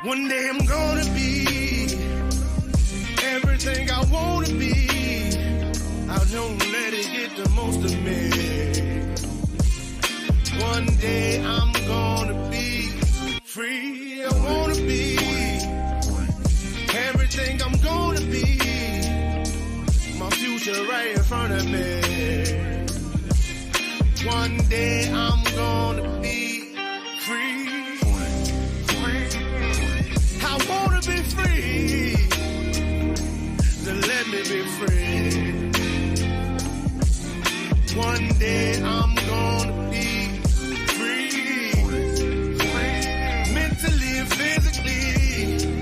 One day I'm gonna be everything I wanna be. I don't let it get the most of me. One day I'm gonna be free. I wanna be everything I'm gonna be. My future right in front of me. One day I'm gonna be free. I wanna be free. So let me be free. One day I'm gonna be free. Mentally and physically,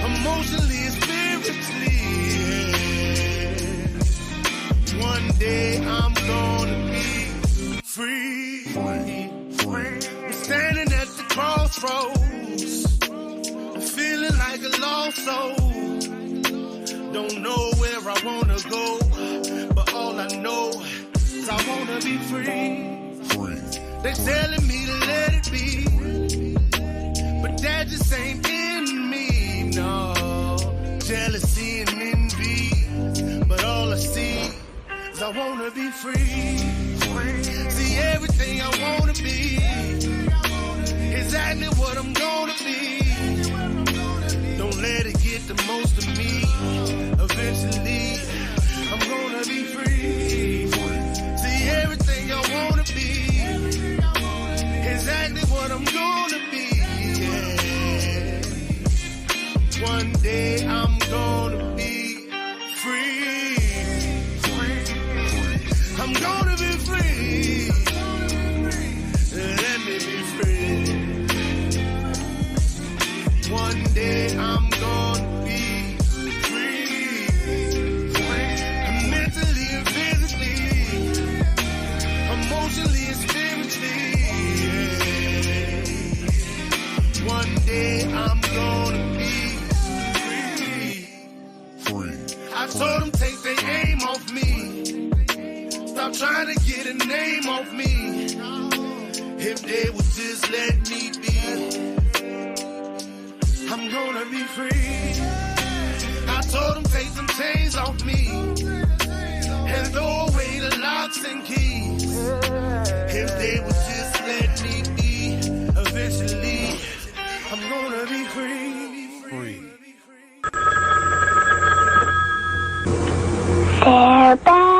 emotionally and spiritually. One day I'm gonna be free. I'm standing at the crossroads, feeling like a lost soul. Don't know where I wanna go, but all I know is I wanna be free. They're telling me to let it be, but that just ain't in me, no. Jealousy and envy, but all I see is I wanna be free. See everything I wanna be, exactly what I'm gonna be. Don't let it get the most of me. Eventually, I'm gonna be free. See everything I wanna be, exactly what I'm gonna be. Yeah. One day I'm gonna be free. I'm gonna be free. Let me be free. One day I'm gonna be free. Mentally and physically, emotionally and spiritually. Yeah. One day I'm gonna be free. I told them take their aim off me. Stop trying to get a name off me. If they would just let me be, I'm gonna be free. I told them take some chains off me and throw away the locks and keys. If they would just let me be, eventually I'm gonna be free. They're back.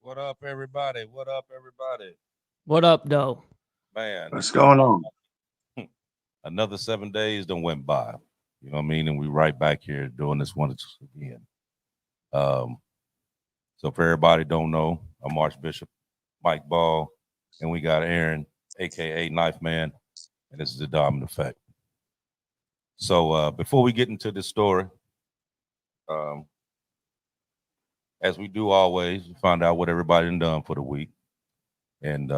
What up, everybody? What up, everybody? What up, though? Man, What's going on? another 7 days done went by. You know what I mean? And we right back here doing this one again. So for everybody don't know, I'm Archbishop Mike Ball, and we got Aaron, aka Knife Man, and this is the Dominant Effect. So before we get into this story, as we do always, find out what everybody done for the week, and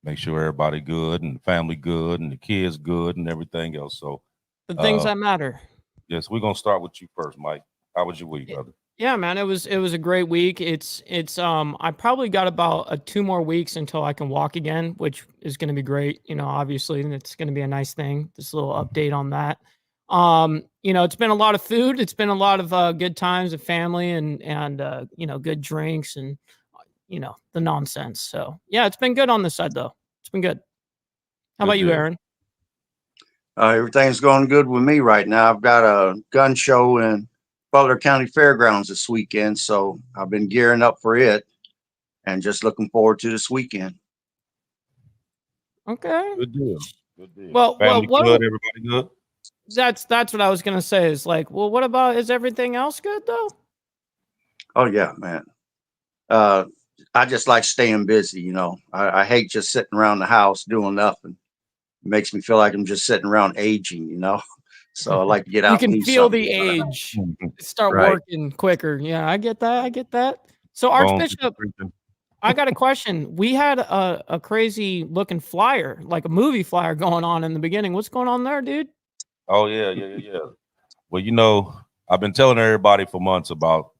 make sure everybody good and the family good and the kids good and everything else. So The things that matter. yes, we're gonna start with you first, Mike. How was your week, brother? Yeah, man, it was a great week. It's I probably got about 2 more weeks until I can walk again, which is going to be great. You know, obviously, and it's going to be a nice thing. This little update on that. You know, it's been a lot of food. It's been a lot of good times with family and you know, good drinks and you know, the nonsense. So yeah, it's been good on this side though. It's been good. How about you, Aaron? Everything's going good with me right now. I've got a gun show in Butler County Fairgrounds this weekend, so I've been gearing up for it and just looking forward to this weekend. Okay. Good deal. Good deal. Well, family what, good, everybody good. that's what I was gonna say. Is like, well, what about is everything else good though? Oh yeah, man. I just like staying busy, you know. I hate just sitting around the house doing nothing. It makes me feel like I'm just sitting around aging, you know. So I like to get out. You can and do feel something. the age. Start Right. working quicker. Yeah, I get that. I get that. So Archbishop, I got a question. We had a crazy looking flyer, like a movie flyer going on in the beginning. What's going on there, dude? Oh yeah. Well, you know, I've been telling everybody for months about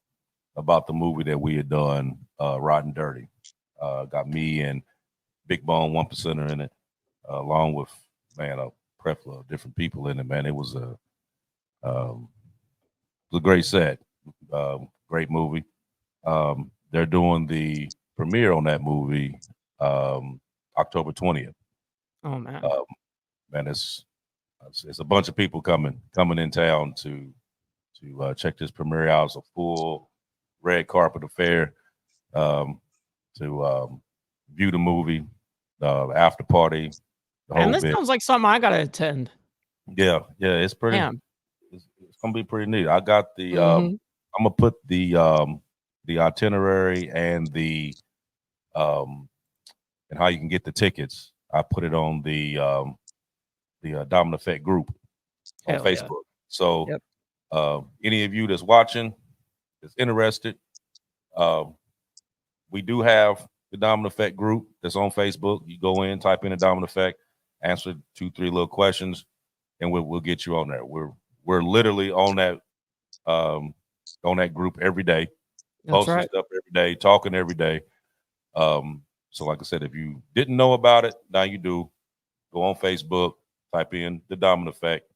the movie that we had done, Rotten Dirty. Got me and Big Bone 1%er in it, along with a plethora of different people in it. Man, it was a great set, great movie. They're doing the premiere on that movie October 20th. Oh man, man, it's a bunch of people coming in town to check this premiere out. It's a full red carpet affair to view the movie, after party. And this sounds like something I gotta attend. Yeah, it's pretty. Damn. It's gonna be pretty neat. I got the. I'm gonna put the itinerary and the and how you can get the tickets. I put it on the Dominant Effect group on Facebook. Yeah. So any of you that's watching, that's interested, we do have the Dominant Effect group that's on Facebook. You go in, type in the Dominant Effect, answer 2-3 little questions, and we'll get you on there. We're literally on that group every day, posting stuff every day, talking every day. So like I said, if you didn't know about it, now you do. Go on Facebook, type in the Dominant Effect,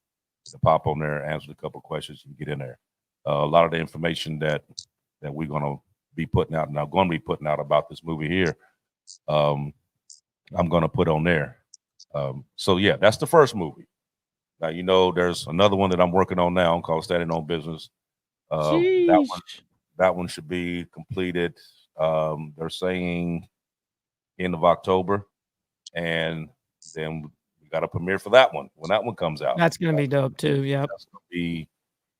to pop on there, answer a couple questions, and get in there. A lot of the information that we're gonna be putting out, and I'm going to be putting out about this movie here, I'm gonna put on there. So yeah, that's the first movie. Now you know there's another one that I'm working on now called Standing on Business. That one should be completed. They're saying end of October, and then we got a premiere for that one when that one comes out. That's gonna be dope too. Yeah,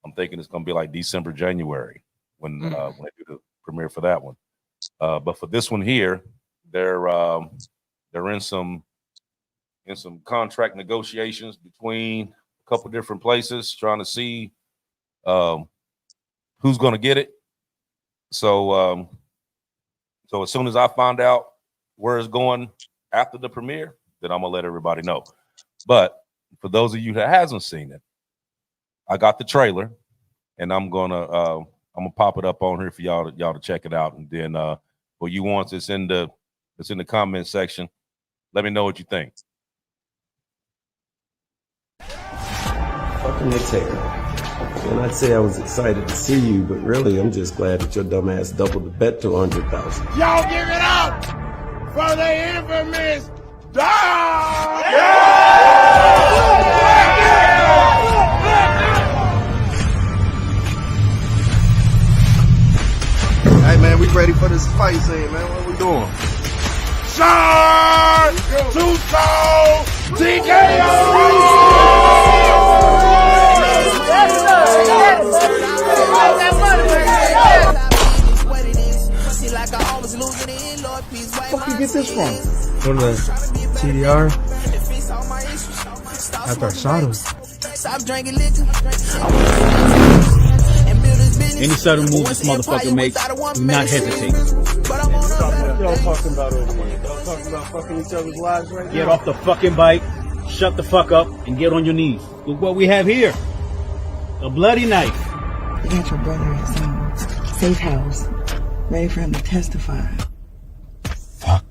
I'm thinking it's gonna be like December, January when they do the premiere for that one. But for this one here, they're in some contract negotiations between a couple different places, trying to see who's gonna get it. So as soon as I find out where it's going after the premiere, then I'm gonna let everybody know. But for those of you that hasn't seen it, I got the trailer, and I'm gonna pop it up on here for y'all to check it out. And then for you ones it's in the comment section, let me know what you think. Fucking exhale. And I'd say I was excited to see you, but really I'm just glad that your dumb ass doubled the bet to 100,000. Y'all give it up for the infamous dog! Hey man, we ready for this fight scene, man. What we doing? Shark! Two-Soul! TKO! Fuck you get this from? Go to the TDR. After I shot him. Any sudden move this motherfucker makes, do not hesitate. Y'all talking about over here? Y'all talking about fucking each other's lives right now? Get off the fucking bike, shut the fuck up, and get on your knees. Look what we have here. A bloody knife. We got your brother at some safe house, ready for him to testify. Fuck.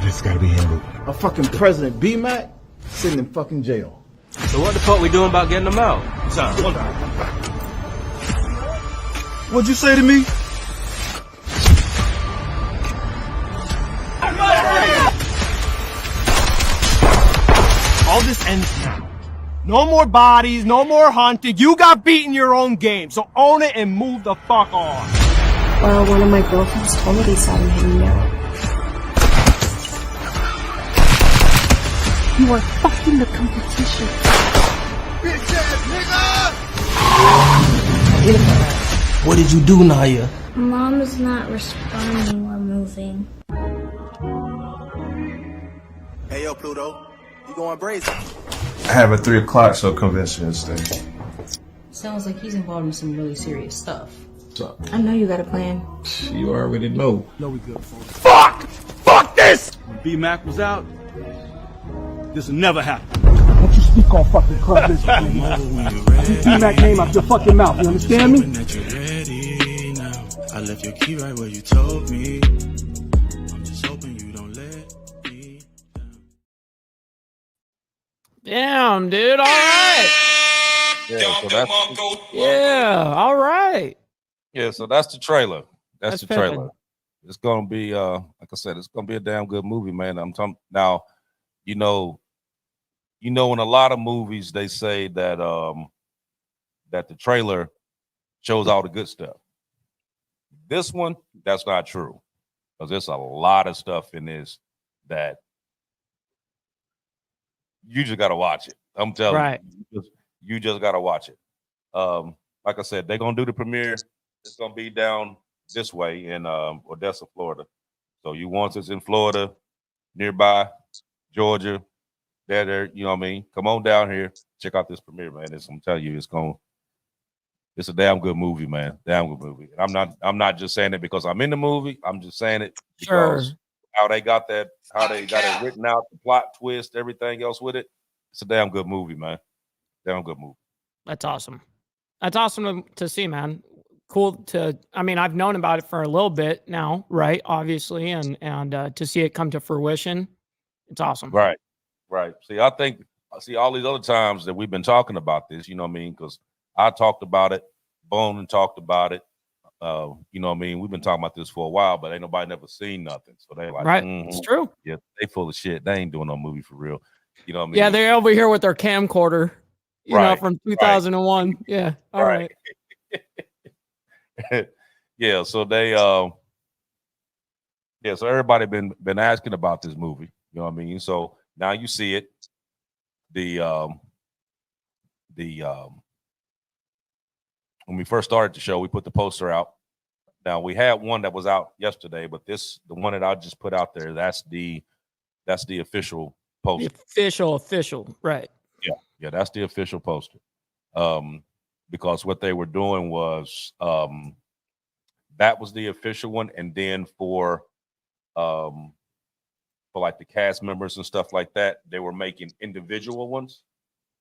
This gotta be him. A fucking President B-Mac sitting in fucking jail. So what the fuck we doing about getting them out? Sorry, what'd you say to me? All this ends now. No more bodies, no more hunting. You got beaten your own game, so own it and move the fuck on. Well, one of my girlfriends told me they saw him hanging out. You are fucking the competition. Bitch ass nigga! What did you do, Naya? Mom is not responding or moving. Hey, yo, Pluto, you going brazen? I have a 3 o'clock show convention today. Sounds like he's involved in some really serious stuff. So, I know you got a plan. you already know. No, we good, folks. Fuck! Fuck this! When B-Mac was out, this will never happen. Don't you speak on fucking club business, man. You T-Mac name out your fucking mouth, you understand me? I left your key right where you told me. I'm just hoping you don't let me down. Damn, dude. All right. Yeah, so that's All right. yeah, so that's the trailer. That's the pimping. trailer. It's gonna be like I said, it's gonna be a damn good movie, man. I'm talking now, you know, in a lot of movies they say that that the trailer shows all the good stuff. This one, that's not true. Because there's a lot of stuff in this that you just gotta watch it. I'm telling you, you just gotta watch it. Like I said, they're gonna do the premiere. It's gonna be down this way in Odessa, Florida. So you want us in Florida, nearby, Georgia, there, you know what I mean? Come on down here, check out this premiere, man. I'm telling you, it's a damn good movie, man. Damn good movie. And I'm not just saying it because I'm in the movie. I'm just saying it because how they got it written out, the plot twist, everything else with it. It's a damn good movie, man. Damn good movie. That's awesome. That's awesome to see, man. Cool I mean, I've known about it for a little bit now, right? Obviously, and to see it come to fruition, it's awesome. Right. See, I think all these other times that we've been talking about this, you know what I mean? Because I talked about it, Bone talked about it. You know what I mean? We've been talking about this for a while, but ain't nobody never seen nothing. So they like, right? It's true. Yeah, they full of shit. They ain't doing no movie for real. You know what I mean? Yeah, they're over here with their camcorder, you know, from 2001. Right. Yeah. All right. Yeah. So they, so everybody been asking about this movie. You know what I mean? So now you see it. When we first started the show, we put the poster out. Now we had one that was out yesterday, but the one that I just put out there, that's the official poster. The official, right? Yeah, that's the official poster. Because what they were doing was that was the official one, and then for like the cast members and stuff like that, they were making individual ones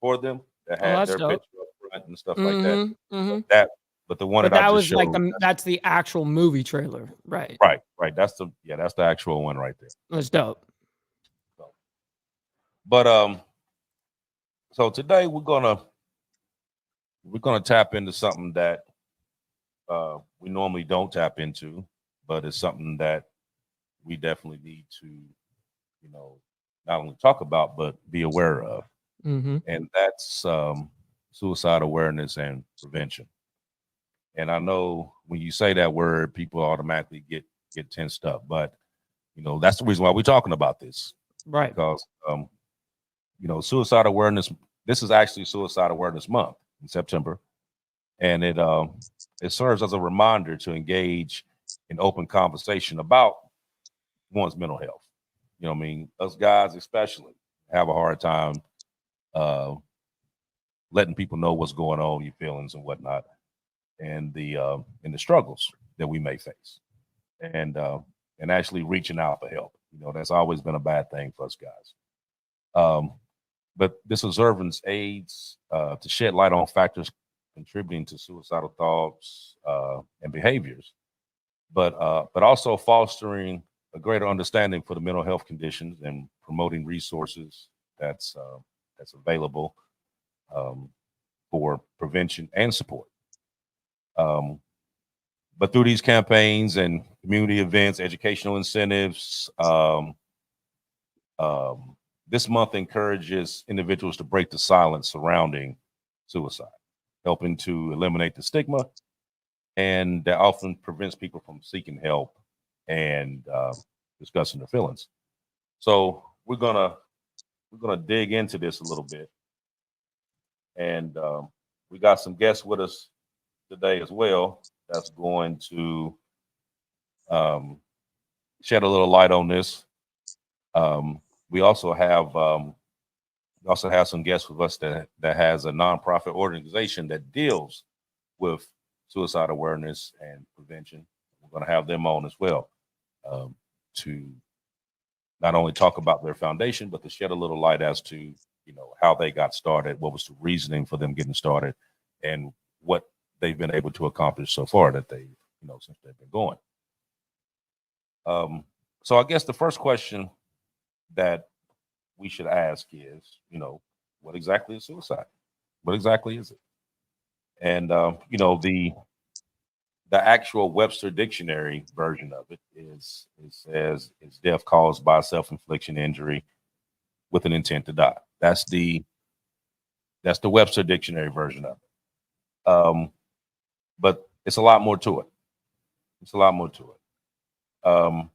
for them that had their picture up front and stuff like that. But the one that I just showed, that's the actual movie trailer, right? Right. That's the actual one right there. That's dope. But so today we're gonna tap into something that we normally don't tap into, but it's something that we definitely need to, you know, not only talk about but be aware of, and that's suicide awareness and prevention. And I know when you say that word, people automatically get tensed up, but you know that's the reason why we're talking about this, right? Because you know, suicide awareness. This is actually Suicide Awareness Month in September, and it serves as a reminder to engage in open conversation about one's mental health. You know what I mean? Us guys especially have a hard time letting people know what's going on, your feelings and whatnot, and the struggles that we may face, and actually reaching out for help. You know, that's always been a bad thing for us guys. But this observance aids to shed light on factors contributing to suicidal thoughts and behaviors, but also fostering a greater understanding for the mental health conditions and promoting resources that's available for prevention and support. But through these campaigns and community events, educational incentives, this month encourages individuals to break the silence surrounding suicide, helping to eliminate the stigma, and that often prevents people from seeking help and discussing their feelings. So we're gonna dig into this a little bit, and we got some guests with us today as well. That's going to shed a little light on this. We also have some guests with us that has a nonprofit organization that deals with suicide awareness and prevention. We're going to have them on as well to not only talk about their foundation, but to shed a little light as to how they got started, what was the reasoning for them getting started, and what they've been able to accomplish so far that they since they've been going. So I guess the first question that we should ask is, what exactly is suicide? What exactly is it? And the actual Webster Dictionary version of it says it's death caused by self-infliction injury with an intent to die. That's the Webster Dictionary version of it. But it's a lot more to it. It's a lot more to it.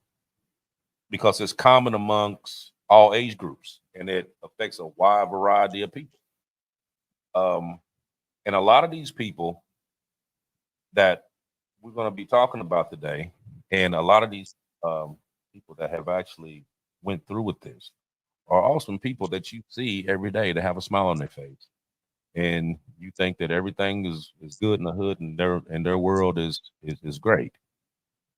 Because it's common amongst all age groups and it affects a wide variety of people. And a lot of these people that we're going to be talking about today, and a lot of these people that have actually went through with this are also people that you see every day that have a smile on their face. And you think that everything is good in the hood and their world is great.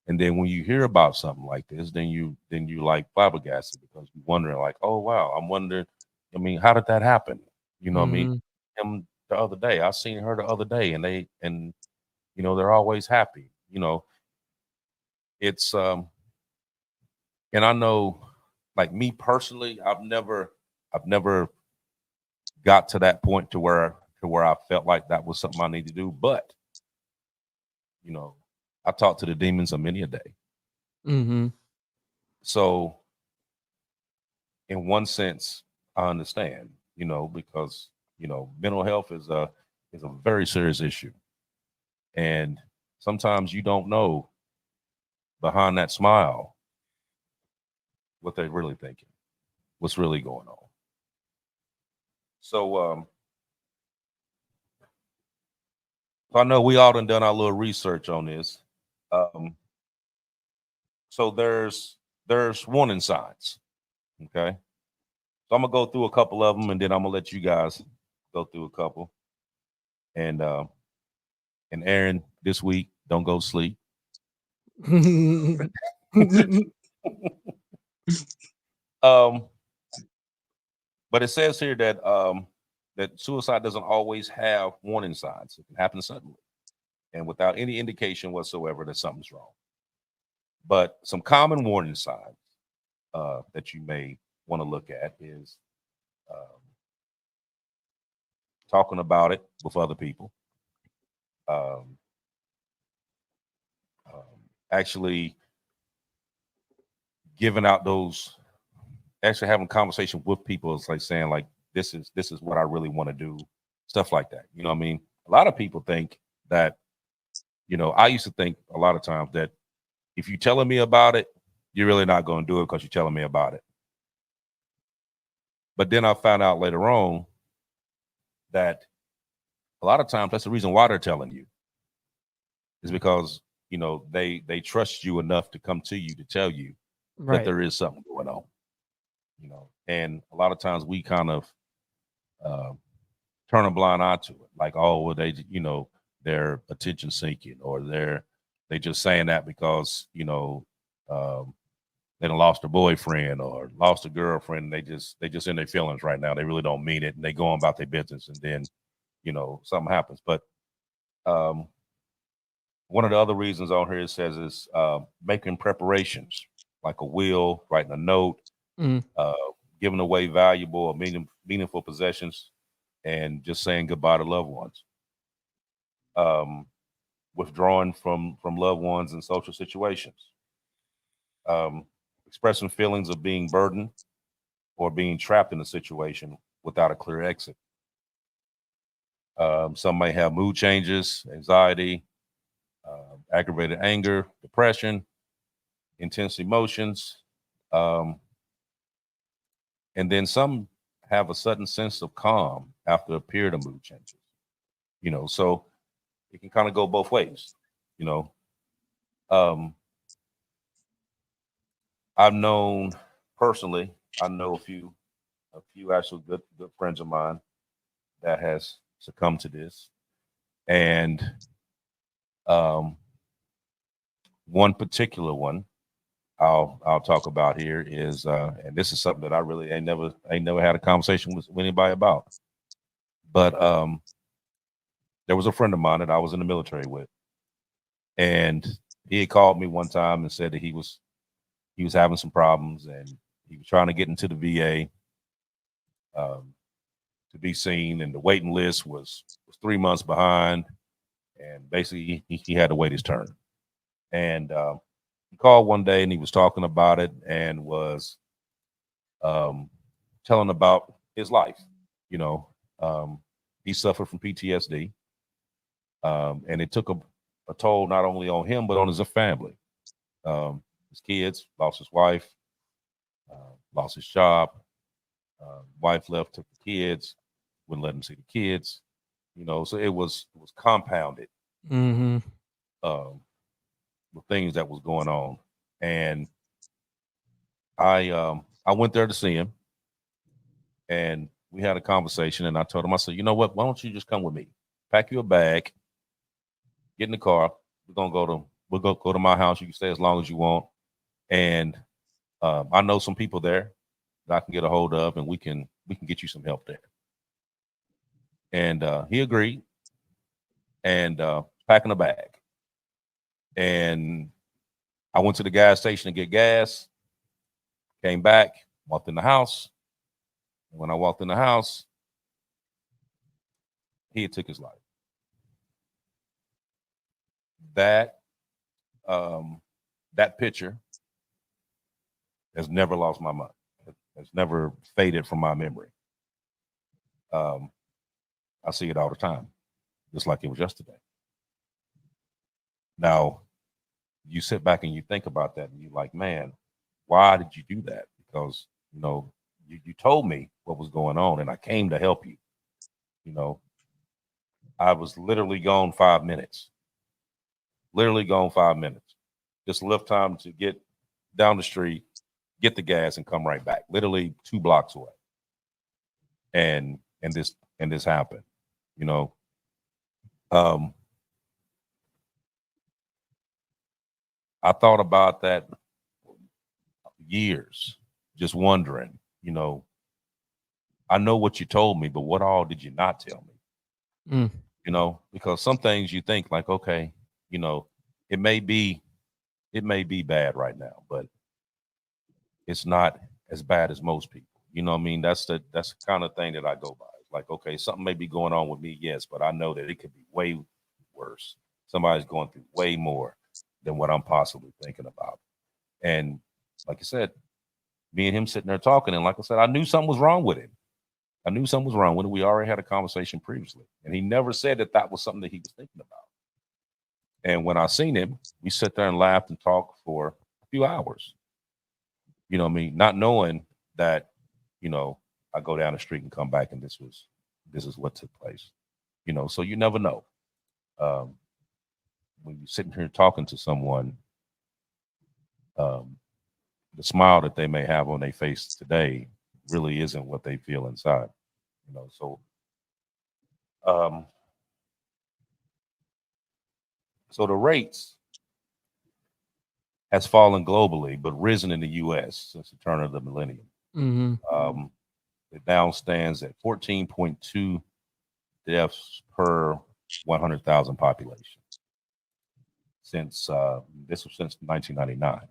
And then when you hear about something like this, then you like flabbergasted because you're wondering like, oh wow, I'm wondering, how did that happen? You know what I mean? Him the other day, I seen her the other day, and they're always happy. It's and I know, like me personally, I've never got to that point to where I felt like that was something I need to do, but I talk to the demons a many a day. Mm-hmm. So in one sense, I understand, because, mental health is a very serious issue. And sometimes you don't know behind that smile what they're really thinking, what's really going on. So I know we all done our little research on this. So there's warning signs. Okay. So I'm gonna go through a couple of them, and then I'm gonna let you guys go through a couple. And Aaron, this week, don't go to sleep. But it says here that that suicide doesn't always have warning signs. It can happen suddenly and without any indication whatsoever that something's wrong. But some common warning signs that you may want to look at is talking about it with other people, actually giving out those, actually having conversation with people. It's like saying like, this is what I really want to do, stuff like that. You know what I mean? A lot of people think that, I used to think a lot of times that if you're telling me about it, you're really not going to do it because you're telling me about it. But then I found out later on that a lot of times that's the reason why they're telling you, is because, they trust you enough to come to you to tell you that there is something going on, and a lot of times we kind of turn a blind eye to it. Like, oh, well, they're attention seeking, or they just saying that because, they done lost a boyfriend or lost a girlfriend. They just in their feelings right now. They really don't mean it. And they go on about their business, and then, something happens. But one of the other reasons on here it says is making preparations, like a will, writing a note, giving away valuable or meaningful possessions, and just saying goodbye to loved ones. Withdrawing from loved ones in social situations. Expressing feelings of being burdened or being trapped in a situation without a clear exit. Some may have mood changes, anxiety, aggravated anger, depression, intense emotions. And then some have a sudden sense of calm after a period of mood changes. So it can kind of go both ways, I've known personally, I know a few actual good friends of mine that has succumbed to this. And one particular one I'll talk about here is and this is something that I really ain't never had a conversation with anybody about. But there was a friend of mine that I was in the military with, and he had called me one time and said that he was having some problems and he was trying to get into the VA to be seen, and the waiting list was 3 months behind, and basically he had to wait his turn. And he called one day and he was talking about it and was telling about his life. You know, he suffered from PTSD, and it took a toll not only on him but on his family. His kids, lost his wife, lost his job. Wife left, took the kids, wouldn't let him see the kids. You know, so it was compounded with things that was going on. And I went there to see him, and we had a conversation. And I told him, I said, you know what? Why don't you just come with me? Pack your bag, get in the car. We'll go to my house. You can stay as long as you want. And I know some people there that I can get a hold of, and we can get you some help there. And he agreed, and packing a bag. And I went to the gas station to get gas, came back, walked in the house. And when I walked in the house, he had took his life. That picture has never lost my mind. It's never faded from my memory. I see it all the time, just like it was yesterday. Now, you sit back and you think about that, and you're like, man, why did you do that? Because, you know, you told me what was going on, and I came to help you. You know, I was literally gone 5 minutes. Literally gone 5 minutes. Just left time to get down the street, get the gas, and come right back. Literally 2 blocks away. And this happened. You know, I thought about that years, just wondering, you know, I know what you told me, but what all did you not tell me? You know, because some things you think like, okay, you know, it may be bad right now, but it's not as bad as most people. You know what I mean? That's the kind of thing that I go by. Like, okay, something may be going on with me, yes, but I know that it could be way worse. Somebody's going through way more than what I'm possibly thinking about. And like I said, me and him sitting there talking, and like I said, I knew something was wrong with him. I knew something was wrong with it. We already had a conversation previously, and he never said that was something that he was thinking about. And when I seen him, we sat there and laughed and talked for a few hours. You know what I mean? Not knowing that, you know, I go down the street and come back, and this is what took place. You know, so you never know. When you're sitting here talking to someone, the smile that they may have on their face today really isn't what they feel inside. You know, so so the rates has fallen globally, but risen in the U.S. since the turn of the millennium. It now stands at 14.2 deaths per 100,000 population since this was since 1999.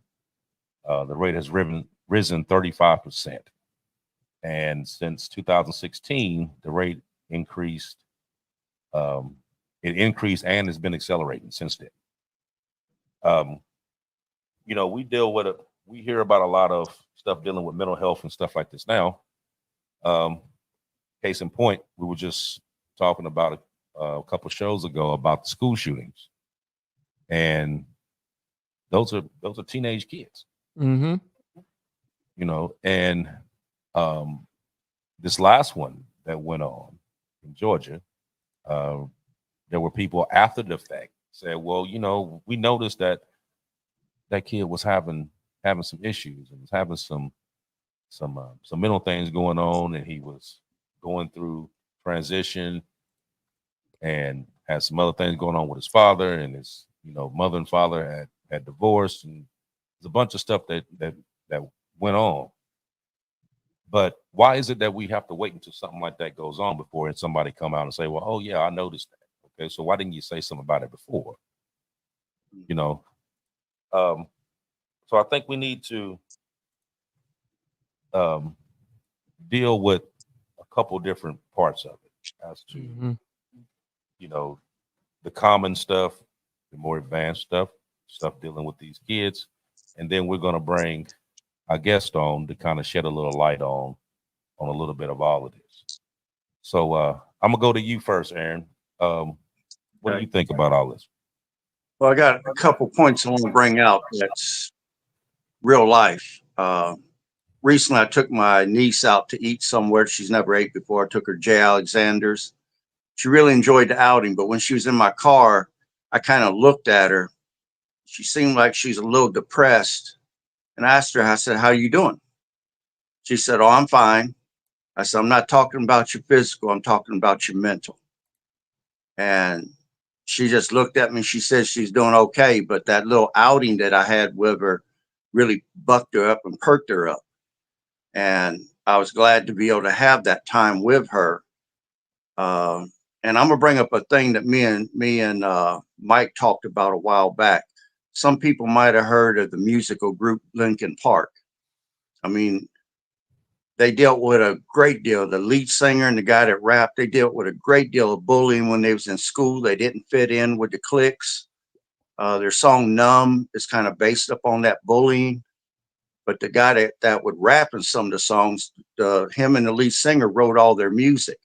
The rate has risen 35%, and since 2016, the rate increased. It increased and has been accelerating since then. You know, we hear about a lot of stuff dealing with mental health and stuff like this now. Case in point, we were just talking about a couple of shows ago about the school shootings, and those are teenage kids. You know, and this last one that went on in Georgia, there were people after the fact said, well, you know, we noticed that kid was having having some issues and was having some mental things going on, and he was going through transition and had some other things going on with his father, and his mother and father had divorced, and there's a bunch of stuff that went on. But why is it that we have to wait until something like that goes on before somebody come out and say, well, oh yeah, I noticed that. Okay, so why didn't you say something about it before? So I think we need to deal with a couple different parts of it as to the common stuff, the more advanced stuff dealing with these kids, and then we're going to bring our guest on to kind of shed a little light on a little bit of all of this. So I'm gonna go to you first, Aaron. What do you think about all this? Well, I got a couple points I want to bring out that's real life. Recently, I took my niece out to eat somewhere she's never ate before. I took her to J. Alexander's. She really enjoyed the outing, but when she was in my car, I kind of looked at her. She seemed like she's a little depressed. And I asked her, I said, how are you doing? She said, oh, I'm fine. I said, I'm not talking about your physical. I'm talking about your mental. And she just looked at me. She said she's doing okay. But that little outing that I had with her really bucked her up and perked her up. And I was glad to be able to have that time with her. And I'm gonna bring up a thing that me and Mike talked about a while back. Some people might have heard of the musical group Linkin Park. I mean, they dealt with a great deal. The lead singer and the guy that rapped, they dealt with a great deal of bullying when they was in school. They didn't fit in with the cliques. Their song "Numb" is kind of based upon that bullying. But the guy that would rap in some of the songs, him and the lead singer wrote all their music.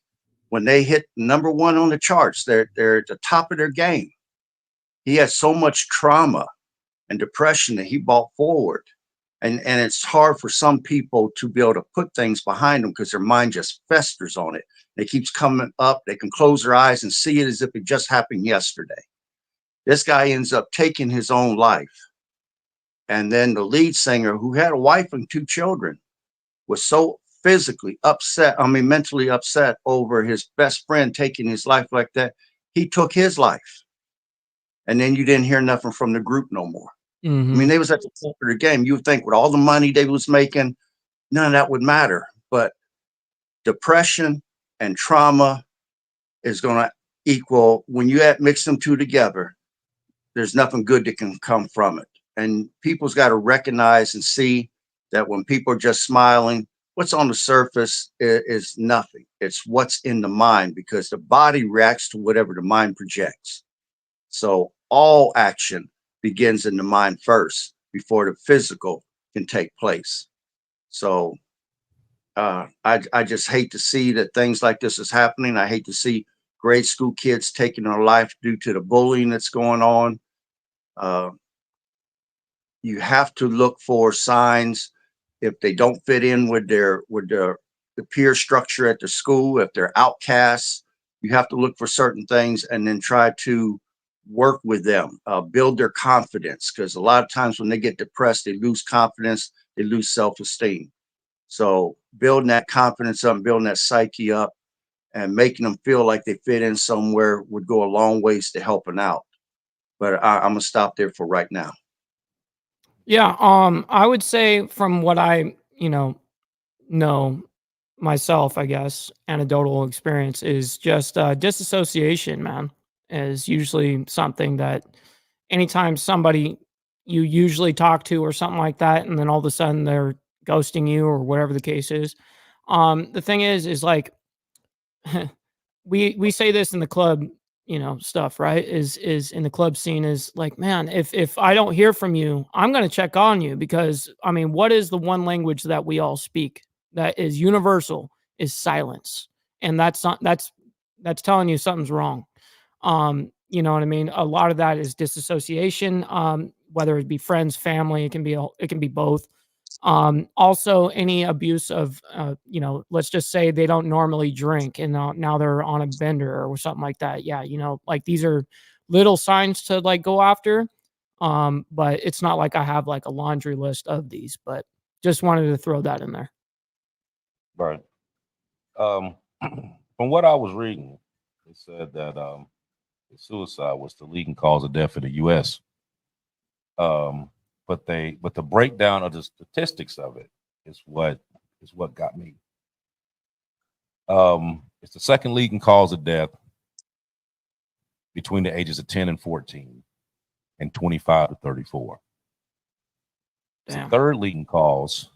When they hit #1 on the charts, they're at the top of their game. He had so much trauma and depression that he brought forward. And it's hard for some people to be able to put things behind them because their mind just festers on it. It keeps coming up. They can close their eyes and see it as if it just happened yesterday. This guy ends up taking his own life. And then the lead singer, who had a wife and 2 children, was so physically upset, mentally upset over his best friend taking his life like that. He took his life. And then you didn't hear nothing from the group no more. Mm-hmm. I mean, they was at the top of the game. You would think with all the money they was making, none of that would matter. But depression and trauma is going to equal, when you mix them two together, there's nothing good that can come from it. And people's got to recognize and see that when people are just smiling, what's on the surface is nothing. It's what's in the mind, because the body reacts to whatever the mind projects. So all action begins in the mind first before the physical can take place. So I just hate to see that things like this is happening. I hate to see grade school kids taking their life due to the bullying that's going on. You have to look for signs if they don't fit in with the peer structure at the school. If they're outcasts, you have to look for certain things and then try to work with them, build their confidence, because a lot of times when they get depressed, they lose confidence, they lose self-esteem. So building that confidence up, building that psyche up, and making them feel like they fit in somewhere would go a long ways to helping out. But I'm gonna stop there for right now. Yeah, I would say from what I, know myself, I guess, anecdotal experience is just disassociation, man, is usually something that anytime somebody you usually talk to or something like that, and then all of a sudden they're ghosting you or whatever the case is. The thing is like we say this in the club, stuff, right? Is in the club scene is like, man, if I don't hear from you, I'm going to check on you, because I mean, what is the one language that we all speak that is universal is silence. And that's telling you something's wrong. You know what I mean? A lot of that is disassociation, whether it be friends, family, it can be both. Also any abuse of, let's just say they don't normally drink and now they're on a bender or something like that. Yeah. Like these are little signs to like go after. But it's not like I have like a laundry list of these, but just wanted to throw that in there. Right. From what I was reading, it said that suicide was the leading cause of death in the U.S. But the breakdown of the statistics of it is what got me. It's the second leading cause of death between the ages of 10 and 14 and 25 to 34. It's the third leading cause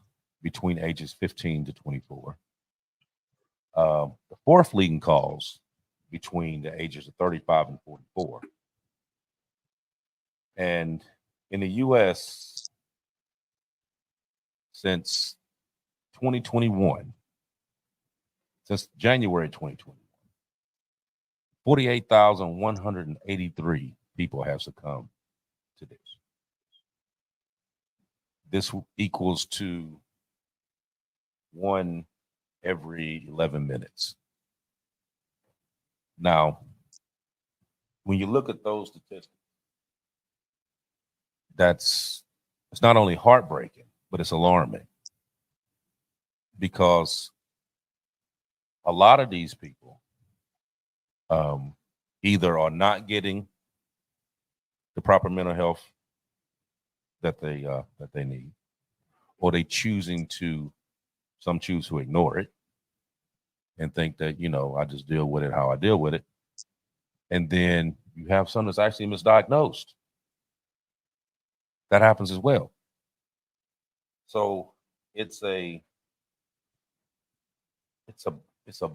between ages 15 to 24. The fourth leading cause between the ages of 35 and 44. And in the U.S., since 2021, since January 2021, 48,183 people have succumbed to this. This equals to 1 every 11 minutes. Now, when you look at those statistics, it's not only heartbreaking, but it's alarming, because a lot of these people either are not getting the proper mental health that they need, or some choose to ignore it and think that, I just deal with it how I deal with it. And then you have some that's actually misdiagnosed. That happens as well. So it's a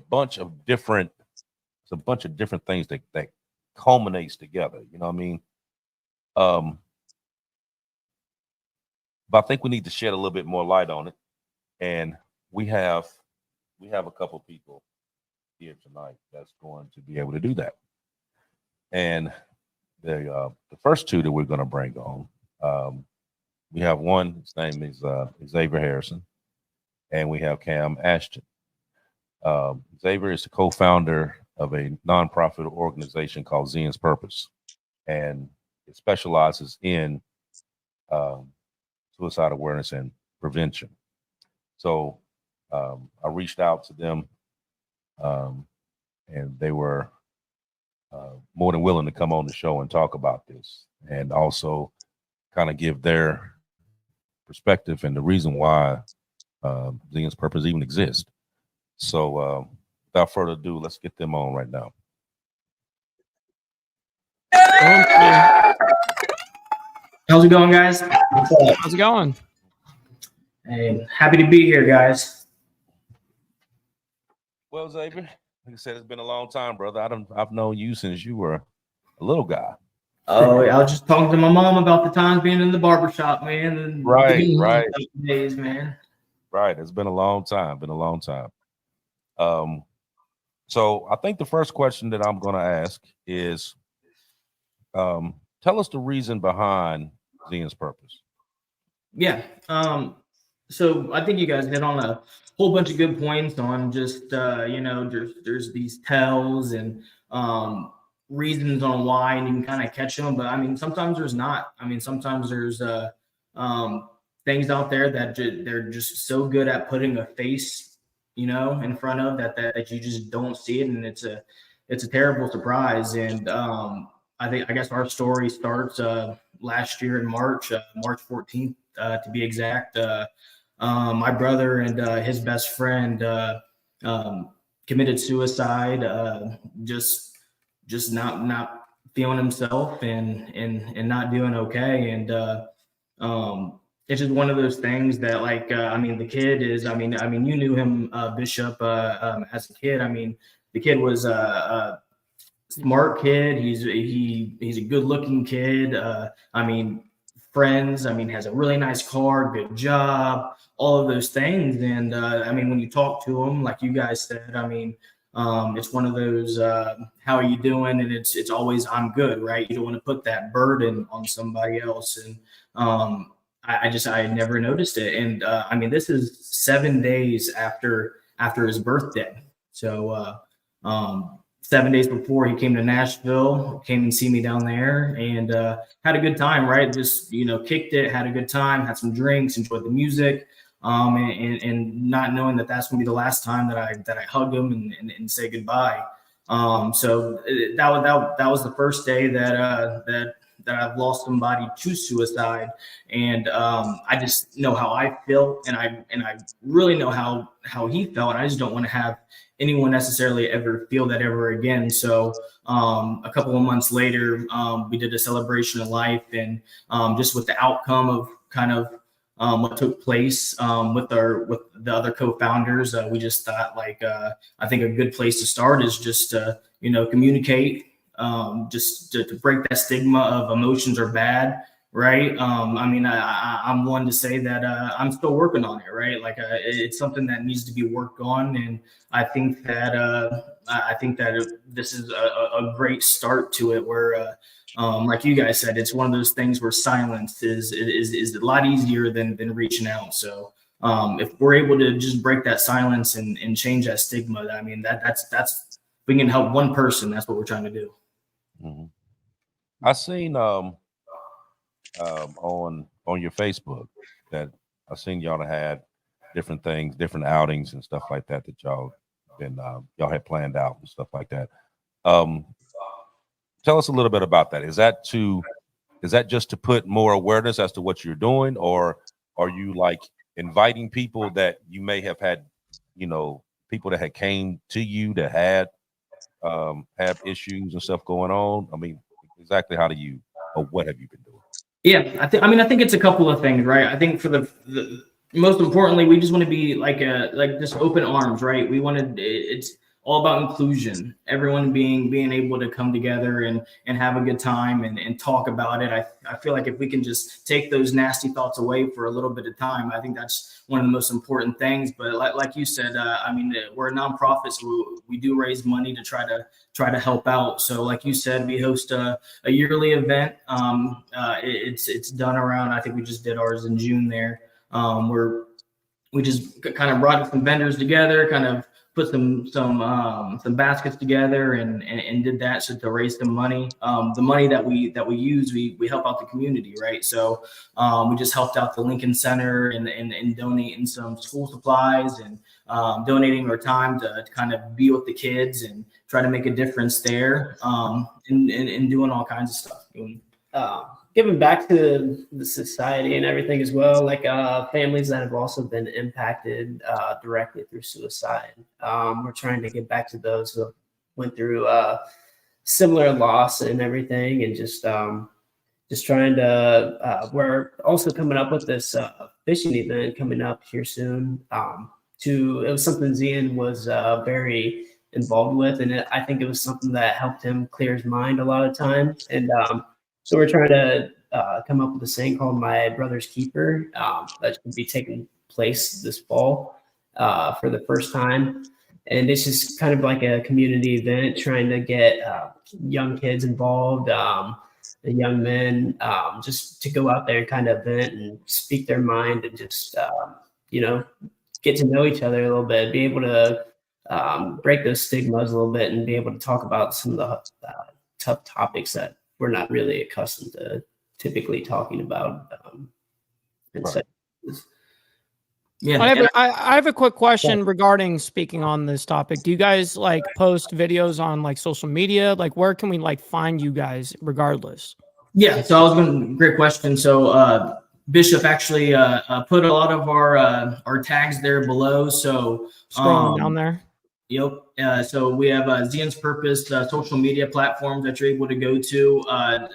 bunch of different things that culminates together. You know what I mean? But I think we need to shed a little bit more light on it. And we have a couple people here tonight that's going to be able to do that. And the first two that we're going to bring on, we have one, his name is Xavier Harrison, and we have Cam Ashton. Xavier is the co-founder of a nonprofit organization called Zian's Purpose, and it specializes in suicide awareness and prevention. So I reached out to them, and they were more than willing to come on the show and talk about this, and also kind of give their perspective and the reason why Zian's Purpose even exists. So without further ado, let's get them on right now. How's it going, guys? How's it going? Hey, happy to be here, guys. Well, Xavier, like I said, it's been a long time, brother. I've known you since you were a little guy. Oh, I was just talking to my mom about the times being in the barbershop, man. And Right. Days, man. Right. It's been a long time. So I think the first question that I'm going to ask is, tell us the reason behind Zian's Purpose. Yeah. So I think you guys hit on a whole bunch of good points on just there's these tells and reasons on why, and you can kind of catch them. But I mean, sometimes there's not. I mean, sometimes there's things out there that they're just so good at putting a face, in front of that you just don't see it, and it's a terrible surprise. And I guess our story starts last year in March 14th to be exact. My brother and his best friend committed suicide, just not feeling himself and not doing okay. And it's just one of those things that, like, the kid is, you knew him, Bishop, as a kid. I mean, the kid was a smart kid. He's a good looking kid. Friends, has a really nice car, good job, all of those things. And when you talk to him, like you guys said, it's one of those, how are you doing? And it's always, I'm good, right? You don't want to put that burden on somebody else. And I never noticed it. And this is 7 days after his birthday. So 7 days before he came to Nashville, came and see me down there, and had a good time. Right, just kicked it, had a good time, had some drinks, enjoyed the music, and not knowing that that's gonna be the last time that I hug him and say goodbye. So that was the first day that I've lost somebody to suicide, and I just know how I feel, and I really know how he felt, and I just don't want to have anyone necessarily ever feel that ever again. So a couple of months later, we did a celebration of life, and just with the outcome of kind of what took place with the other co-founders, we just thought I think a good place to start is just communicate, just to break that stigma of emotions are bad, right? I'm one to say that I'm still working on it, right? It's something that needs to be worked on, and I think that this is a great start to it, where like you guys said, it's one of those things where silence is a lot easier than reaching out. So if we're able to just break that silence and change that stigma, I mean, that's we can help one person. That's what we're trying to do. Mm-hmm. I seen on your Facebook that I seen y'all had different things, different outings and stuff like that y'all had planned out and stuff like that. Tell us a little bit about that. Is that just to put more awareness as to what you're doing, or are you like inviting people that you may have had, people that had came to you that had have issues and stuff going on? I mean, exactly what have you been doing? Yeah, I think it's a couple of things, right? I think for the most importantly, we just want to be like just open arms, right? It's all about inclusion, everyone being able to come together and have a good time and talk about it. I feel like if we can just take those nasty thoughts away for a little bit of time, I think that's one of the most important things. But like you said, we're a nonprofit, so we do raise money to try to help out. So like you said, we host a yearly event. It's done around, I think we just did ours in June there, where we just kind of brought some vendors together, kind of put some baskets together and did that to raise some money. The money that we use, we help out the community, right? So we just helped out the Lincoln Center and donating some school supplies and donating our time to kind of be with the kids and try to make a difference there, and doing all kinds of stuff. Giving back to the society and everything as well, like families that have also been impacted directly through suicide. We're trying to get back to those who went through similar loss and everything, and just trying to. We're also coming up with this fishing event coming up here soon. It was something Zian was very involved with, and I think it was something that helped him clear his mind a lot of times. And so we're trying to come up with a saying called "My Brother's Keeper" that should be taking place this fall for the first time. And it's just kind of like a community event, trying to get young kids involved, the young men, just to go out there and kind of vent and speak their mind and just, get to know each other a little bit, be able to break those stigmas a little bit and be able to talk about some of the tough topics that we're not really accustomed to typically talking about. Right. Yeah, I have a quick question regarding speaking on this topic. Do you guys post videos on social media? Where can we find you guys regardless? Yeah, so great question. So Bishop actually put a lot of our tags there below. So scrolling down there. Yep. So we have Zian's Purpose social media platforms that you're able to go to.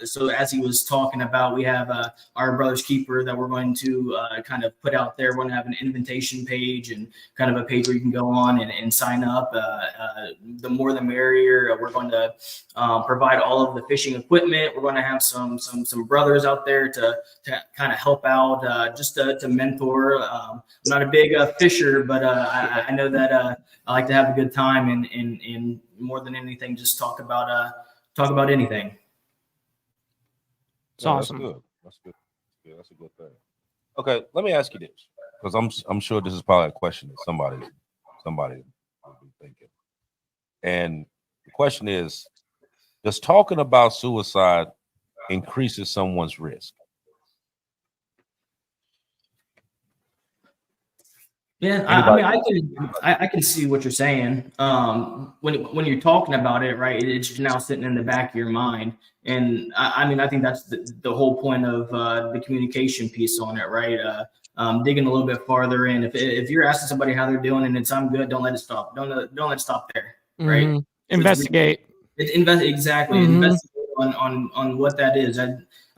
So as he was talking about, we have our Brother's Keeper that we're going to kind of put out there. We're going to have an invitation page and kind of a page where you can go on and sign up. The more the merrier. We're going to provide all of the fishing equipment. We're going to have some brothers out there to kind of help out, just to mentor. I'm not a big fisher, but I know that I like to have a good time and more than anything, just talk about anything. It's awesome. That's good. Yeah, that's a good thing. Okay, let me ask you this, because I'm sure this is probably a question that somebody will be thinking. And The question is, does talking about suicide increases someone's risk? Yeah, I can see what you're saying. When you're talking about it, right, it's now sitting in the back of your mind, and I think that's the whole point of the communication piece on it, right? Digging a little bit farther in. If you're asking somebody how they're doing and it's I'm good, don't let it stop. Don't let it stop there, right? Mm-hmm. Investigate. Exactly. Mm-hmm. Investigate on what that is. I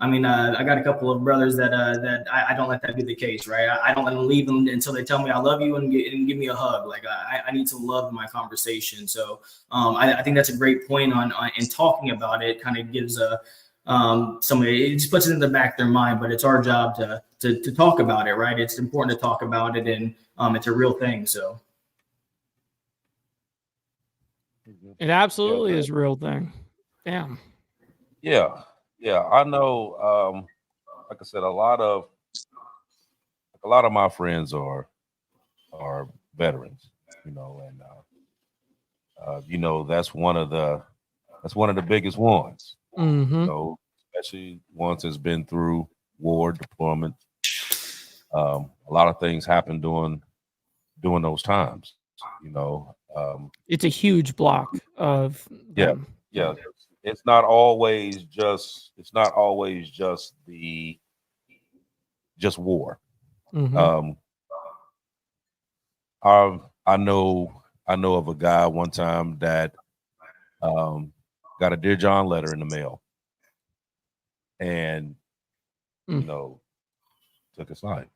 got a couple of brothers that I don't let that be the case, right? I don't let them leave them until they tell me I love you and give me a hug. Like I need some love in my conversation. So I think that's a great point on in talking about it. Kind of gives somebody, it just puts it in the back of their mind. But it's our job to talk about it, right? It's important to talk about it, and it's a real thing. So it absolutely is a real thing. Damn. Yeah. I know. Like I said, a lot of my friends are veterans, and that's one of the biggest ones. Mm-hmm. Especially ones that's been through war, deployment. A lot of things happen during those times. It's a huge block of them. Yeah. It's not always just war. Mm-hmm. I know of a guy one time that got a Dear John letter in the mail, and took his life.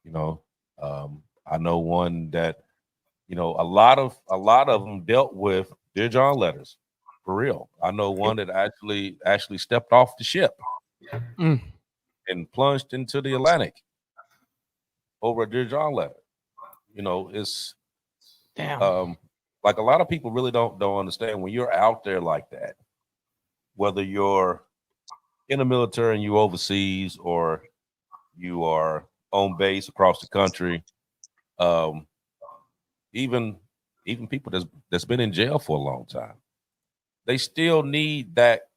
I know one that a lot of them dealt with Dear John letters for real. I know one that actually stepped off the ship and plunged into the Atlantic over a Dear John letter. It's damn. Like a lot of people really don't understand when you're out there like that, whether you're in the military and you overseas or you are on base across the country, even people that's been in jail for a long time, they still need that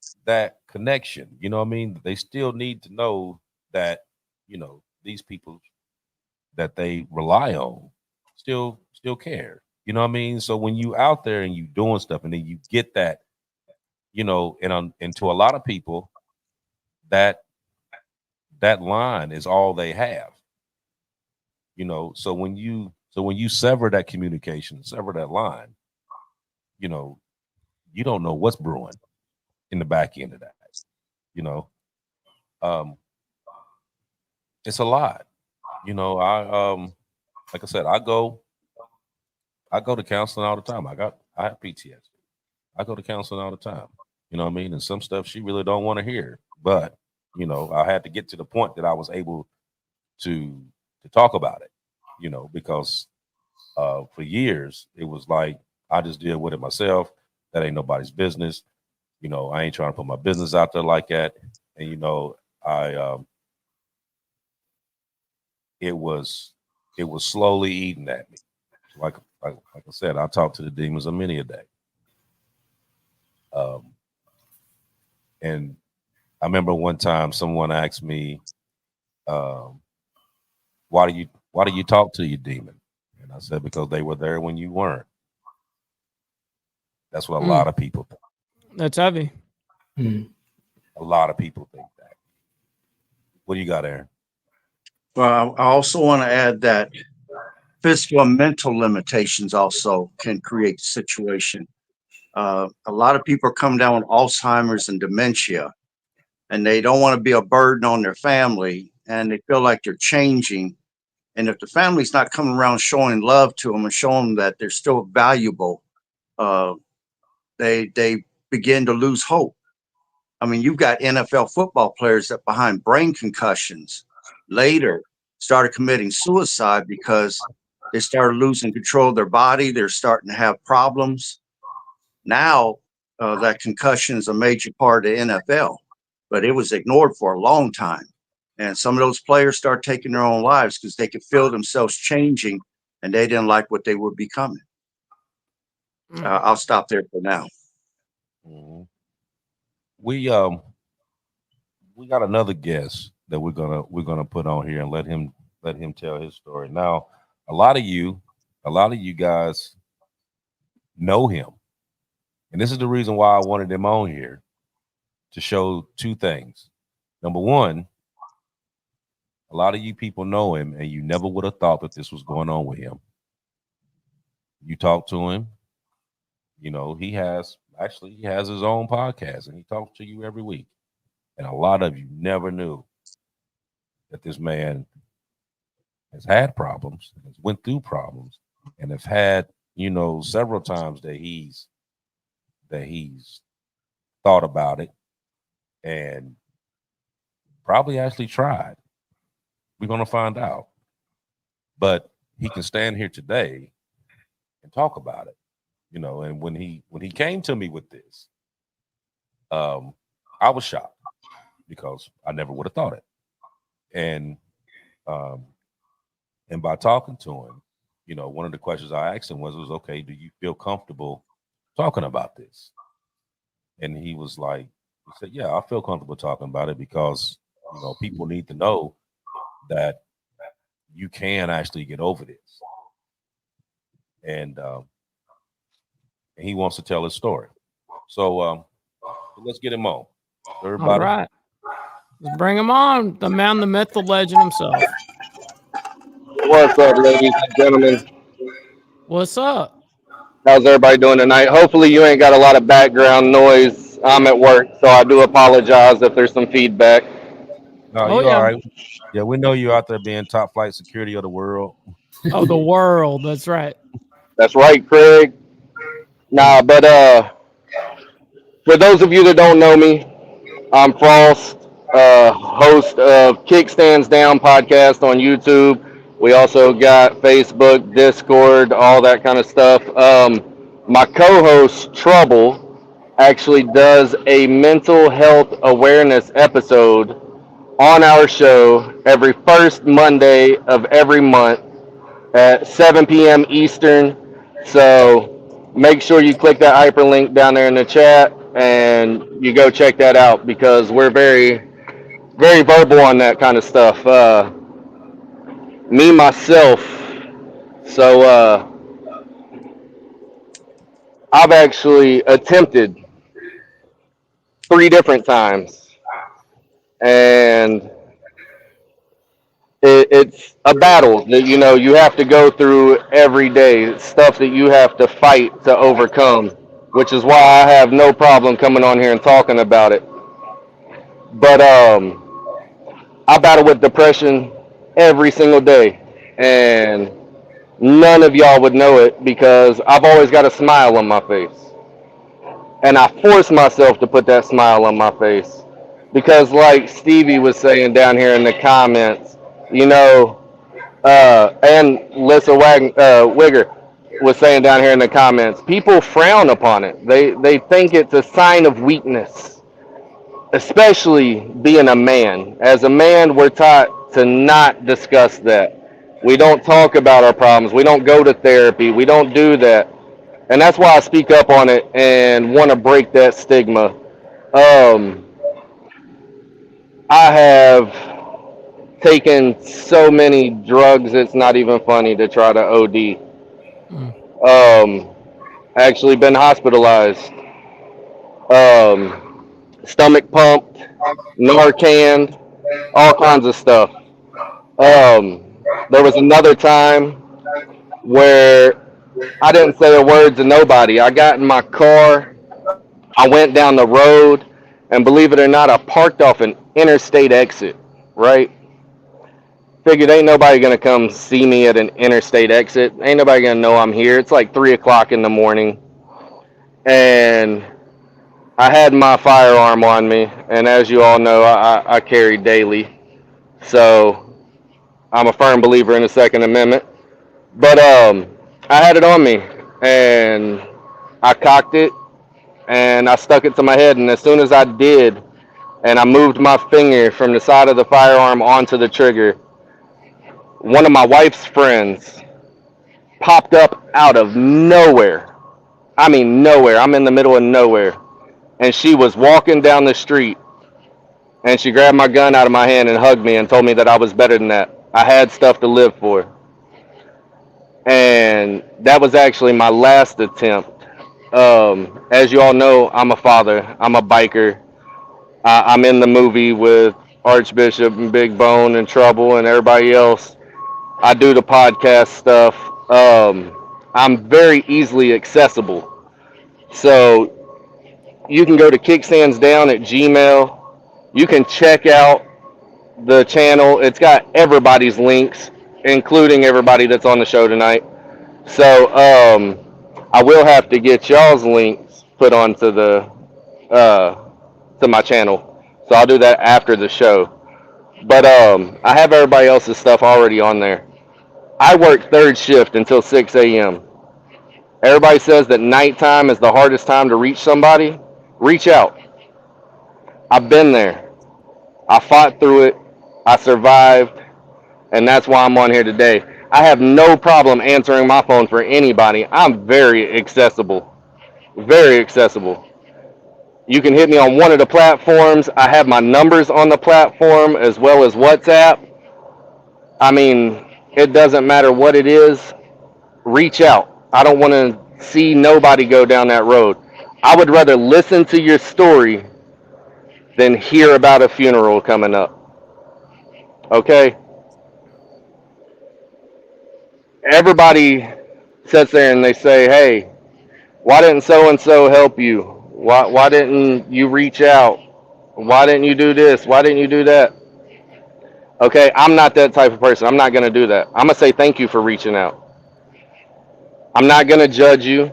connection. You know what I mean? They still need to know that these people that they rely on still care. You know what I mean? So when you out there and you doing stuff and then you get that, and to a lot of people, that line is all they have. So when you sever that communication, sever that line, you don't know what's brewing in the back end of that. It's a lot. Like I said, I go to counseling all the time. I have PTSD. I go to counseling all the time. You know what I mean? And some stuff she really don't want to hear. But, I had to get to the point that I was able to talk about it, because for years it was like I just deal with it myself. That ain't nobody's business. I ain't trying to put my business out there like that. And it was slowly eating at me. Like I said, I talk to the demons a many a day. And I remember one time someone asked me, why do you talk to your demon? And I said, because they were there when you weren't. That's what a lot of people think. That's heavy. A lot of people think that. What do you got, Aaron? Well, I also want to add that physical and mental limitations also can create a situation. A lot of people are coming down with Alzheimer's and dementia, and they don't want to be a burden on their family, and they feel like they're changing. And if the family's not coming around showing love to them and showing them that they're still valuable, they begin to lose hope. I mean, you've got NFL football players that behind brain concussions later started committing suicide because they started losing control of their body. They're starting to have problems. Now that concussion is a major part of the NFL, but it was ignored for a long time. And some of those players start taking their own lives because they could feel themselves changing and they didn't like what they were becoming. I'll stop there for now. Mhm. We got another guest that we're gonna put on here and let him tell his story. Now, a lot of you, a lot of you guys know him, and this is the reason why I wanted him on here to show two things. Number one, a lot of you people know him, and you never would have thought that this was going on with him. You talk to him, you know, he has his own podcast, and he talks to you every week. And a lot of you never knew that this man has had problems, has went through problems, and have had, you know, several times that he's thought about it and probably actually tried. We're gonna find out. But he can stand here today and talk about it. You know, and when he came to me with this, I was shocked because I never would have thought it. And um and by talking to him, you know, one of the questions I asked him was okay, do you feel comfortable talking about this? And he said, yeah, I feel comfortable talking about it because, you know, people need to know that you can actually get over this. And he wants to tell his story. So let's get him on. Everybody. All right. Let's bring him on. The man, the myth, the legend himself. What's up, ladies and gentlemen? What's up? How's everybody doing tonight? Hopefully, you ain't got a lot of background noise. I'm at work, so I do apologize if there's some feedback. No, you all right. Yeah, we know you out there being top flight security of the world. Oh, the world. That's right. That's right, Craig. Nah, but for those of you that don't know me, I'm Frost, host of Kickstands Down podcast on YouTube. We also got Facebook, Discord, all that kind of stuff. My co-host Trouble actually does a mental health awareness episode on our show every first Monday of every month at 7 p.m. Eastern. So make sure you click that hyperlink down there in the chat and you go check that out because we're very, very verbal on that kind of stuff. Me, myself, so I've actually attempted 3 different times. And it's a battle that, you know, you have to go through every day. It's stuff that you have to fight to overcome, which is why I have no problem coming on here and talking about it. But I battle with depression every single day, and none of y'all would know it because I've always got a smile on my face. And I force myself to put that smile on my face because, like Stevie was saying down here in the comments, you know, and Lissa Wigger was saying down here in the comments, people frown upon it. They think it's a sign of weakness, especially being a man. As a man, we're taught to not discuss that. We don't talk about our problems. We don't go to therapy. We don't do that. And that's why I speak up on it and want to break that stigma. I have taken so many drugs, it's not even funny to try to OD. Actually been hospitalized. Stomach pumped, Narcan, all kinds of stuff. There was another time where I didn't say a word to nobody. I got in my car, I went down the road, and believe it or not, I parked off an interstate exit, right? Figured ain't nobody gonna come see me at an interstate exit. Ain't nobody gonna know I'm here. It's like 3 o'clock in the morning. And I had my firearm on me, and as you all know, I carry daily. So I'm a firm believer in the Second Amendment. But I had it on me, and I cocked it, and I stuck it to my head. And as soon as I did, and I moved my finger from the side of the firearm onto the trigger, one of my wife's friends popped up out of nowhere. I mean, nowhere. I'm in the middle of nowhere. and she was walking down the street, and she grabbed my gun out of my hand and hugged me and told me that I was better than that. I had stuff to live for. And that was actually my last attempt. As you all know, I'm a father. I'm a biker. I'm in the movie with Archbishop and Big Bone and Trouble and everybody else. I do the podcast stuff. I'm very easily accessible. So you can go to kickstandsdown at Gmail. You can check out the channel. It's got everybody's links, including everybody that's on the show tonight. So I will have to get y'all's links put onto the to my channel. So I'll do that after the show. But I have everybody else's stuff already on there. I work third shift until 6 a.m. Everybody says that nighttime is the hardest time to reach somebody. Reach out. I've been there. I fought through it. I survived. And that's why I'm on here today. I have no problem answering my phone for anybody. I'm very accessible. Very accessible. You can hit me on one of the platforms. I have my numbers on the platform as well as WhatsApp. I mean, it doesn't matter what it is. Reach out. I don't want to see nobody go down that road. I would rather listen to your story than hear about a funeral coming up. Okay? Everybody sits there and they say, hey, why didn't so and so help you? Why didn't you reach out? Why didn't you do this? Why didn't you do that? Okay, I'm not that type of person. I'm not going to do that. I'm going to say thank you for reaching out. I'm not going to judge you.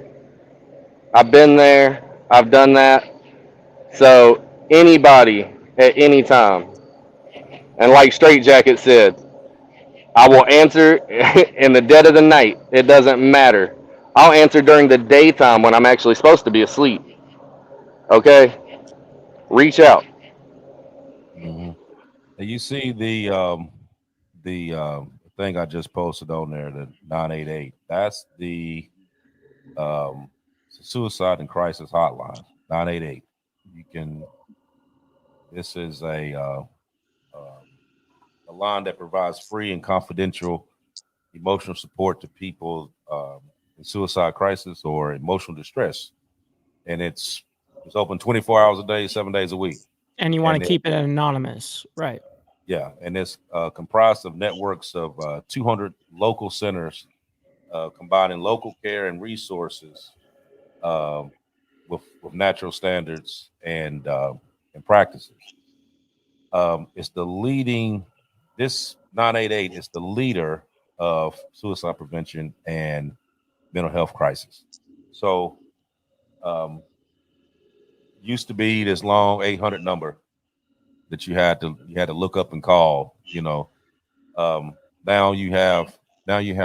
I've been there. I've done that. So anybody at any time, and like Straight Jacket said, I will answer in the dead of the night. It doesn't matter. I'll answer during the daytime when I'm actually supposed to be asleep. Okay? Reach out. Mm-hmm. And you see the thing I just posted on there, the 988. That's the suicide and crisis hotline. 988. You can. This is a line that provides free and confidential emotional support to people in suicide crisis or emotional distress, and it's open 24 hours a day, 7 days a week. And you want to keep it anonymous, right? Yeah, and it's comprised of networks of 200 local centers combining local care and resources with natural standards and practices. It's the leading. This 988 is the leader of suicide prevention and mental health crisis. So, used to be this long 800 number that you had to look up and call. You know, now you have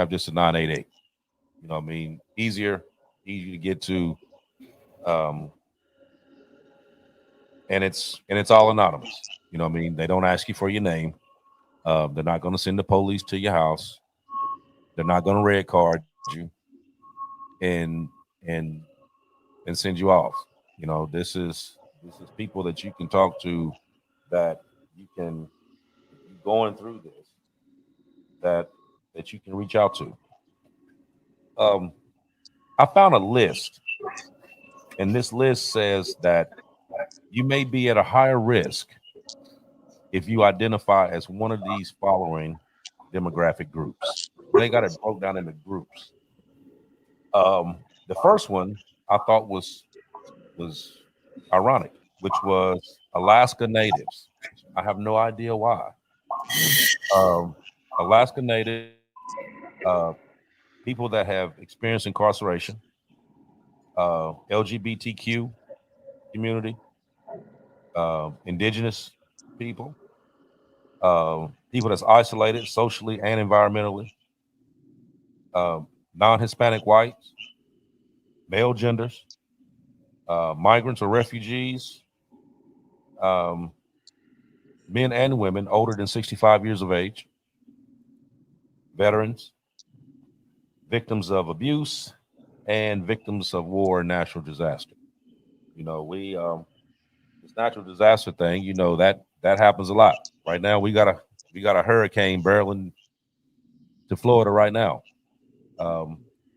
just a 988. You know what I mean? Easy to get to, and it's all anonymous. You know what I mean? They don't ask you for your name. They're not going to send the police to your house. They're not going to red card you and send you off. You know, this is people that you can talk to, that you can, if you're going through this, that you can reach out to. I found a list, and this list says that you may be at a higher risk if you identify as one of these following demographic groups. They got it broke down into groups. The first one I thought was ironic, which was Alaska natives. I have no idea why. Alaska native, people that have experienced incarceration, LGBTQ community, indigenous people, people that's isolated socially and environmentally, non-Hispanic whites, male genders, migrants or refugees, men and women older than 65 years of age, veterans, victims of abuse, and victims of war and natural disaster. You know, this natural disaster thing, you know, that happens a lot. Right now, we got a hurricane barreling to Florida right now,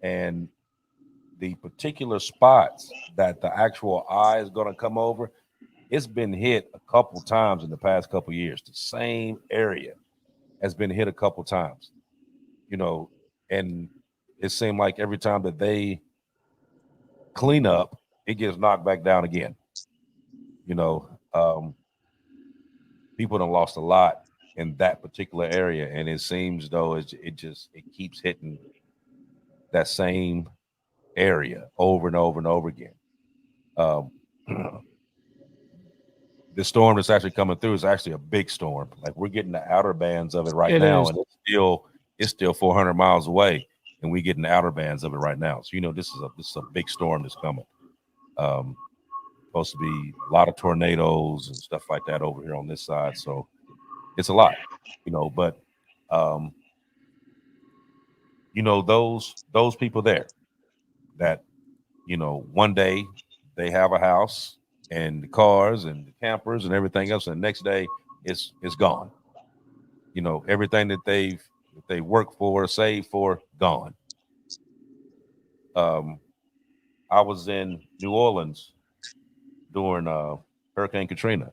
and the particular spots that the actual eye is going to come over, it's been hit a couple times in the past couple years. The same area has been hit a couple times, you know, and it seemed like every time that they clean up, it gets knocked back down again. You know, people have lost a lot in that particular area, and it seems though it keeps hitting that same area over and over and over again. The storm that's actually coming through is actually a big storm. Like we're getting the outer bands of it right now, and it's still 400 miles away, and we getting the outer bands of it right now. So you know this is a big storm that's coming. Supposed to be a lot of tornadoes and stuff like that over here on this side. So it's a lot, you know. But you know those people there that you know one day they have a house and the cars and the campers and everything else, and the next day it's gone. You know, everything that they worked for, saved for, gone. I was in New Orleans during Hurricane Katrina.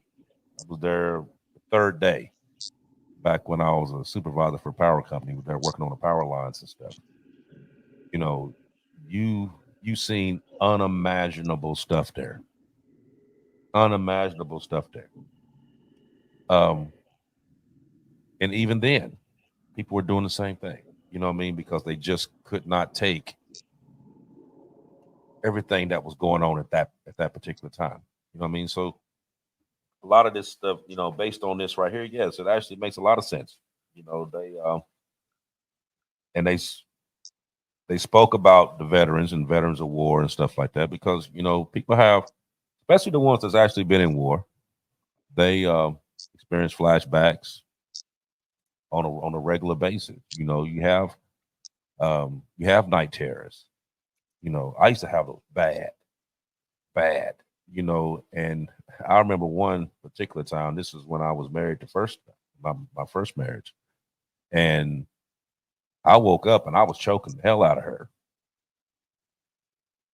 I was there the third day back when I was a supervisor for a power company. We were there working on the power lines and stuff. You know, you seen unimaginable stuff there. Unimaginable stuff there. And even then, people were doing the same thing. You know what I mean? Because they just could not take everything that was going on at that particular time. You know what I mean? So a lot of this stuff, you know, based on this right here, yes, it actually makes a lot of sense. You know, they spoke about the veterans and veterans of war and stuff like that because you know people have, especially the ones that's actually been in war, they experience flashbacks on a regular basis. You know, you have night terrors. You know, I used to have those bad. You know, and I remember one particular time. This is when I was married my first marriage, and I woke up and I was choking the hell out of her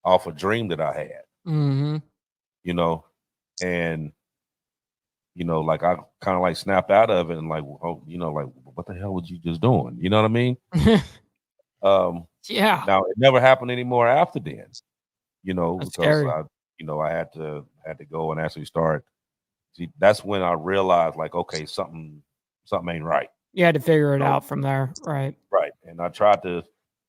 off a dream that I had. Mm-hmm. You know, and you know, like I kind of like snapped out of it and like, oh, you know, like what the hell was you just doing? You know what I mean? Yeah. Now it never happened anymore after then. You know, That's because scary. I had to go and actually start. See, that's when I realized, like, okay, something ain't right. You had to figure it out from there, right? Right. And I tried to,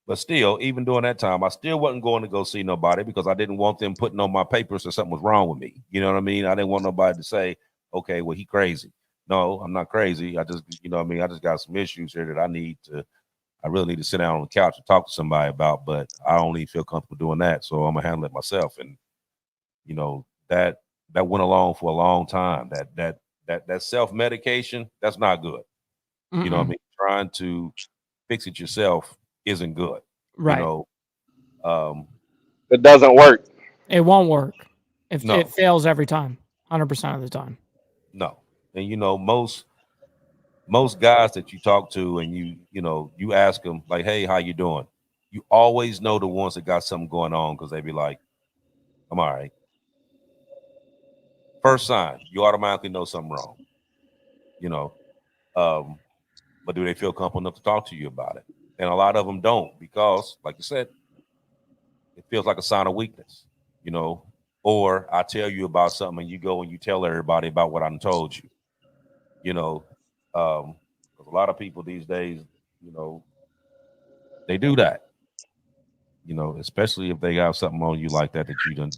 but still, even during that time, I still wasn't going to go see nobody because I didn't want them putting on my papers that something was wrong with me. You know what I mean? I didn't want nobody to say, okay, well, he crazy. No, I'm not crazy. I just, you know what I mean? I just got some issues here that I really need to sit down on the couch and talk to somebody about, but I don't even feel comfortable doing that. So I'm gonna handle it myself. And, you know, that went along for a long time. That self-medication, that's not good. Mm-mm. You know what I mean? Trying to fix it yourself isn't good. Right. You know, it doesn't work. It won't work. No. It fails every time, 100% of the time. No. And you know, most guys that you talk to and you know, you ask them like, hey, how you doing? You always know the ones that got something going on because they be like, I'm all right. First sign, you automatically know something wrong. You know, but do they feel comfortable enough to talk to you about it? And a lot of them don't because, like you said, it feels like a sign of weakness, you know, or I tell you about something and you go and you tell everybody about what I told you, you know. A lot of people these days, you know, they do that, you know, especially if they got something on you like that you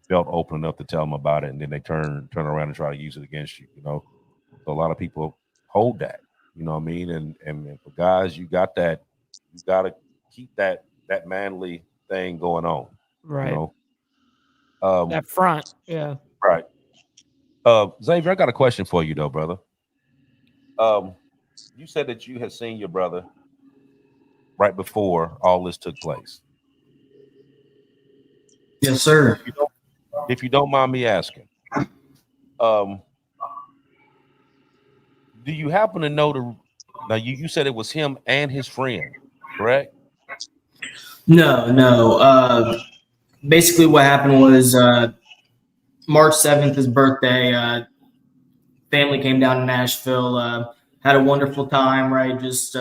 felt open enough to tell them about it, and then they turn around and try to use it against you, you know. So a lot of people hold that, you know what I mean? And for guys, you got to keep that manly thing going on, right? You know, that front, yeah, right. Xavier, I got a question for you though, brother. You said that you had seen your brother right before all this took place. Yes, sir. If you don't mind me asking, Do you happen to know now you said it was him and his friend, correct? No. Basically, what happened was March 7th, his birthday. Family came down to Nashville. Had a wonderful time, right? Just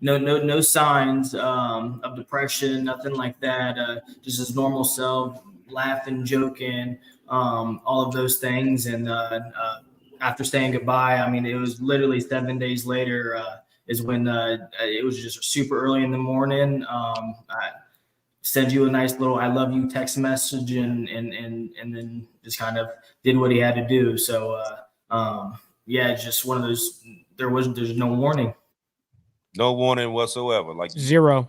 no signs of depression, nothing like that. Just his normal self, laughing, joking, all of those things. And after saying goodbye, I mean, it was literally 7 days later is when it was just super early in the morning. I sent you a nice little "I love you" text message, and then just kind of did what he had to do. So yeah, it's just one of those. There's no warning. No warning whatsoever. Like zero.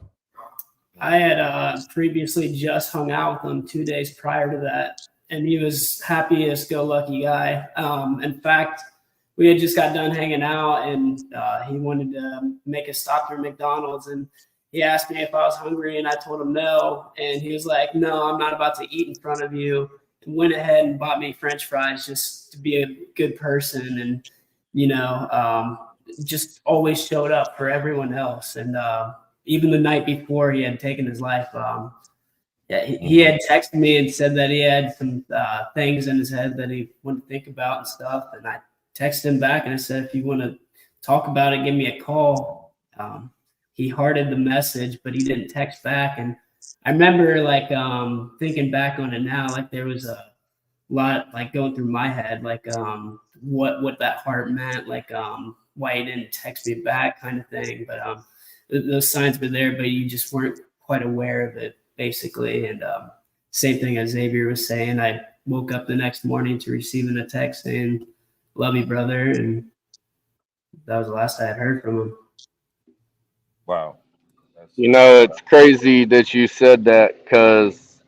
I had previously just hung out with him 2 days prior to that, and he was happiest-go-lucky guy. In fact, we had just got done hanging out, and he wanted to make a stop through McDonald's, and he asked me if I was hungry, and I told him no, and he was like, "No, I'm not about to eat in front of you," and went ahead and bought me French fries just to be a good person, and just always showed up for everyone else, and even the night before he had taken his life, he had texted me and said that he had some things in his head that he wanted to think about and stuff. And I texted him back and I said, if you want to talk about it, give me a call. He hearted the message, but he didn't text back. And I remember thinking back on it now, like there was a lot like going through my head, like what that heart meant, like why he didn't text me back kind of thing. But those signs were there, but you just weren't quite aware of it, basically. And same thing as Xavier was saying, I woke up the next morning to receiving a text saying, "Love you, brother," and that was the last I had heard from him. Wow. It's crazy that you said that, because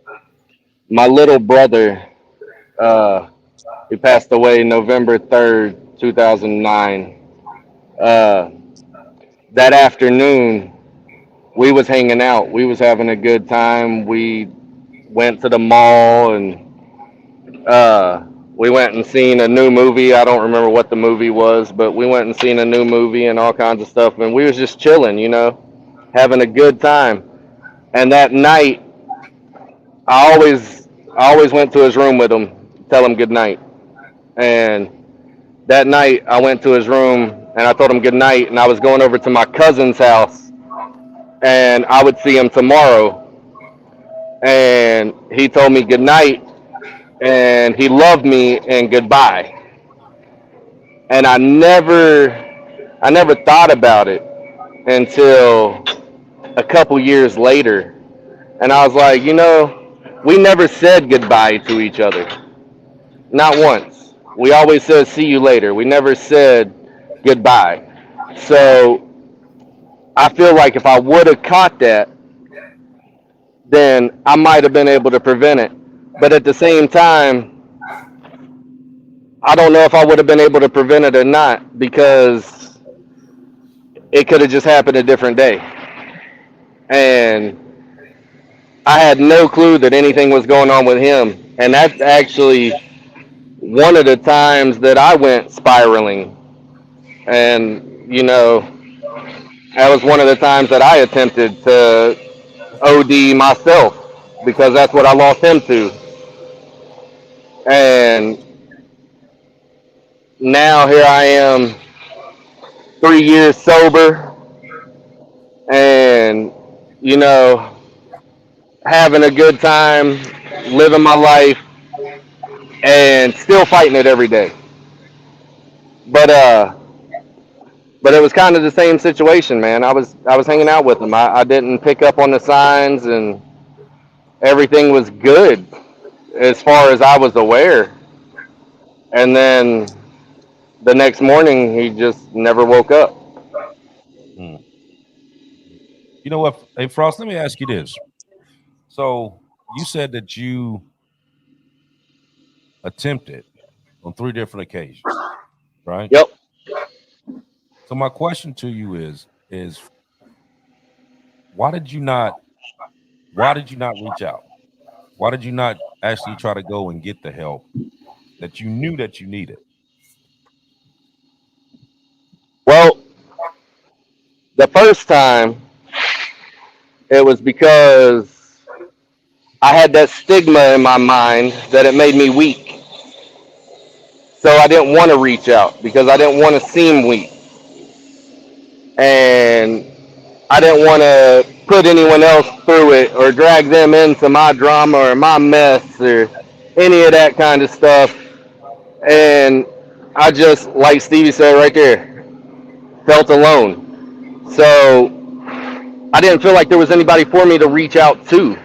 my little brother, he passed away November 3rd, 2009. That afternoon, we was hanging out. We was having a good time. We went to the mall, and we went and seen a new movie. I don't remember what the movie was, but we went and seen a new movie and all kinds of stuff. And we was just chilling, having a good time. And that night, I always went to his room with him, tell him good night. And that night, I went to his room and I told him good night. And I was going over to my cousin's house, and I would see him tomorrow. And he told me good night, and he loved me and goodbye. And I never thought about it until a couple years later. And I was like, we never said goodbye to each other. Not once. We always said see you later. We never said goodbye. So I feel like if I would have caught that, then I might have been able to prevent it. But at the same time, I don't know if I would have been able to prevent it or not, because it could have just happened a different day. And I had no clue that anything was going on with him. And that's actually one of the times that I went spiraling. And, that was one of the times that I attempted to OD myself, because that's what I lost him to. And now here I am, 3 years sober, and having a good time, living my life, and still fighting it every day. But it was kind of the same situation, man. I was hanging out with him. I didn't pick up on the signs, and everything was good as far as I was aware. And then the next morning, he just never woke up. You know what? Hey, Frost, let me ask you this. So you said that you attempted on 3 different occasions, right? Yep. So my question to you is why did you not reach out? Why did you not actually try to go and get the help that you knew that you needed? Well, the first time it was because I had that stigma in my mind that it made me weak. So I didn't want to reach out because I didn't want to seem weak. And I didn't want to put anyone else through it or drag them into my drama or my mess or any of that kind of stuff. And I just, like Stevie said right there, felt alone. So I didn't feel like there was anybody for me to reach out to.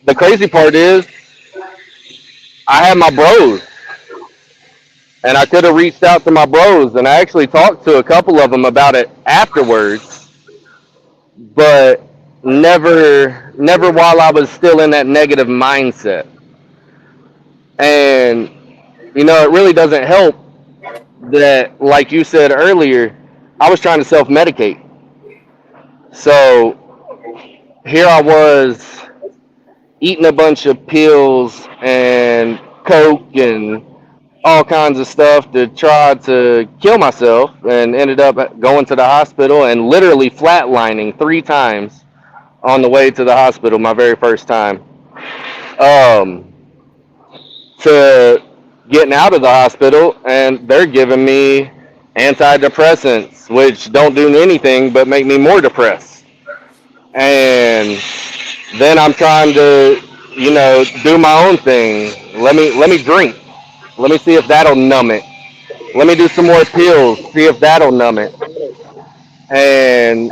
The crazy part is I had my bros, and I could have reached out to my bros, and I actually talked to a couple of them about it afterwards, but never while I was still in that negative mindset. And it really doesn't help that, like you said earlier, I was trying to self-medicate. So here I was eating a bunch of pills and coke and all kinds of stuff to try to kill myself, and ended up going to the hospital and literally flatlining 3 times on the way to the hospital my very first time. To getting out of the hospital, and they're giving me antidepressants, which don't do anything but make me more depressed. And then I'm trying to, do my own thing. Let me drink. Let me see if that'll numb it. Let me do some more pills, see if that'll numb it. And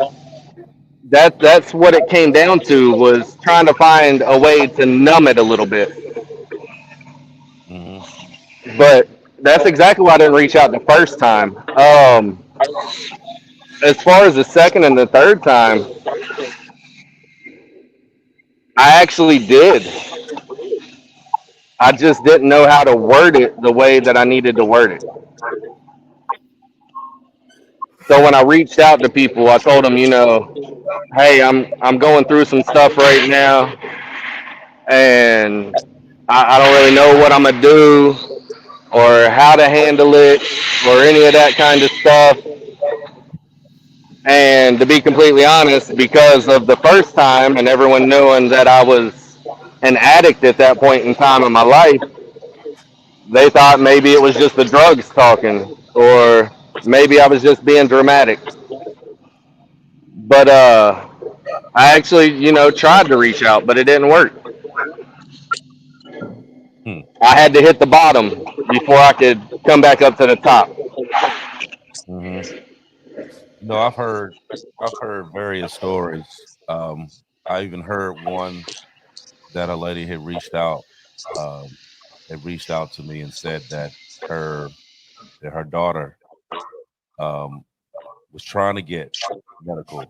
that's what it came down to, was trying to find a way to numb it a little bit. But that's exactly why I didn't reach out the first time. As far as the second and the third time, I actually did. I just didn't know how to word it the way that I needed to word it. So when I reached out to people, I told them, hey, I'm going through some stuff right now, and I don't really know what I'm gonna do or how to handle it or any of that kind of stuff. And to be completely honest, because of the first time and everyone knowing that I was an addict at that point in time in my life, they thought maybe it was just the drugs talking, or maybe I was just being dramatic. But I actually, tried to reach out, but it didn't work. I had to hit the bottom before I could come back up to the top. I've heard various stories. I even heard one that a lady had reached out to me and said that her daughter was trying to get medical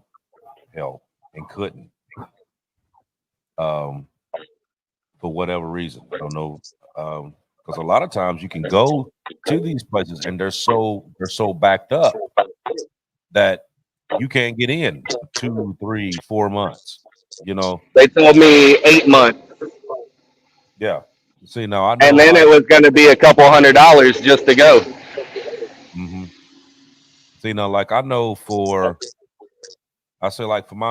help and couldn't, for whatever reason. I don't know, because a lot of times you can go to these places and they're so backed up that you can't get in 2, 3, 4 months. They told me 8 months. Yeah. See, now I know, and then it was going to be a couple $100 just to go. See, now, like I know for my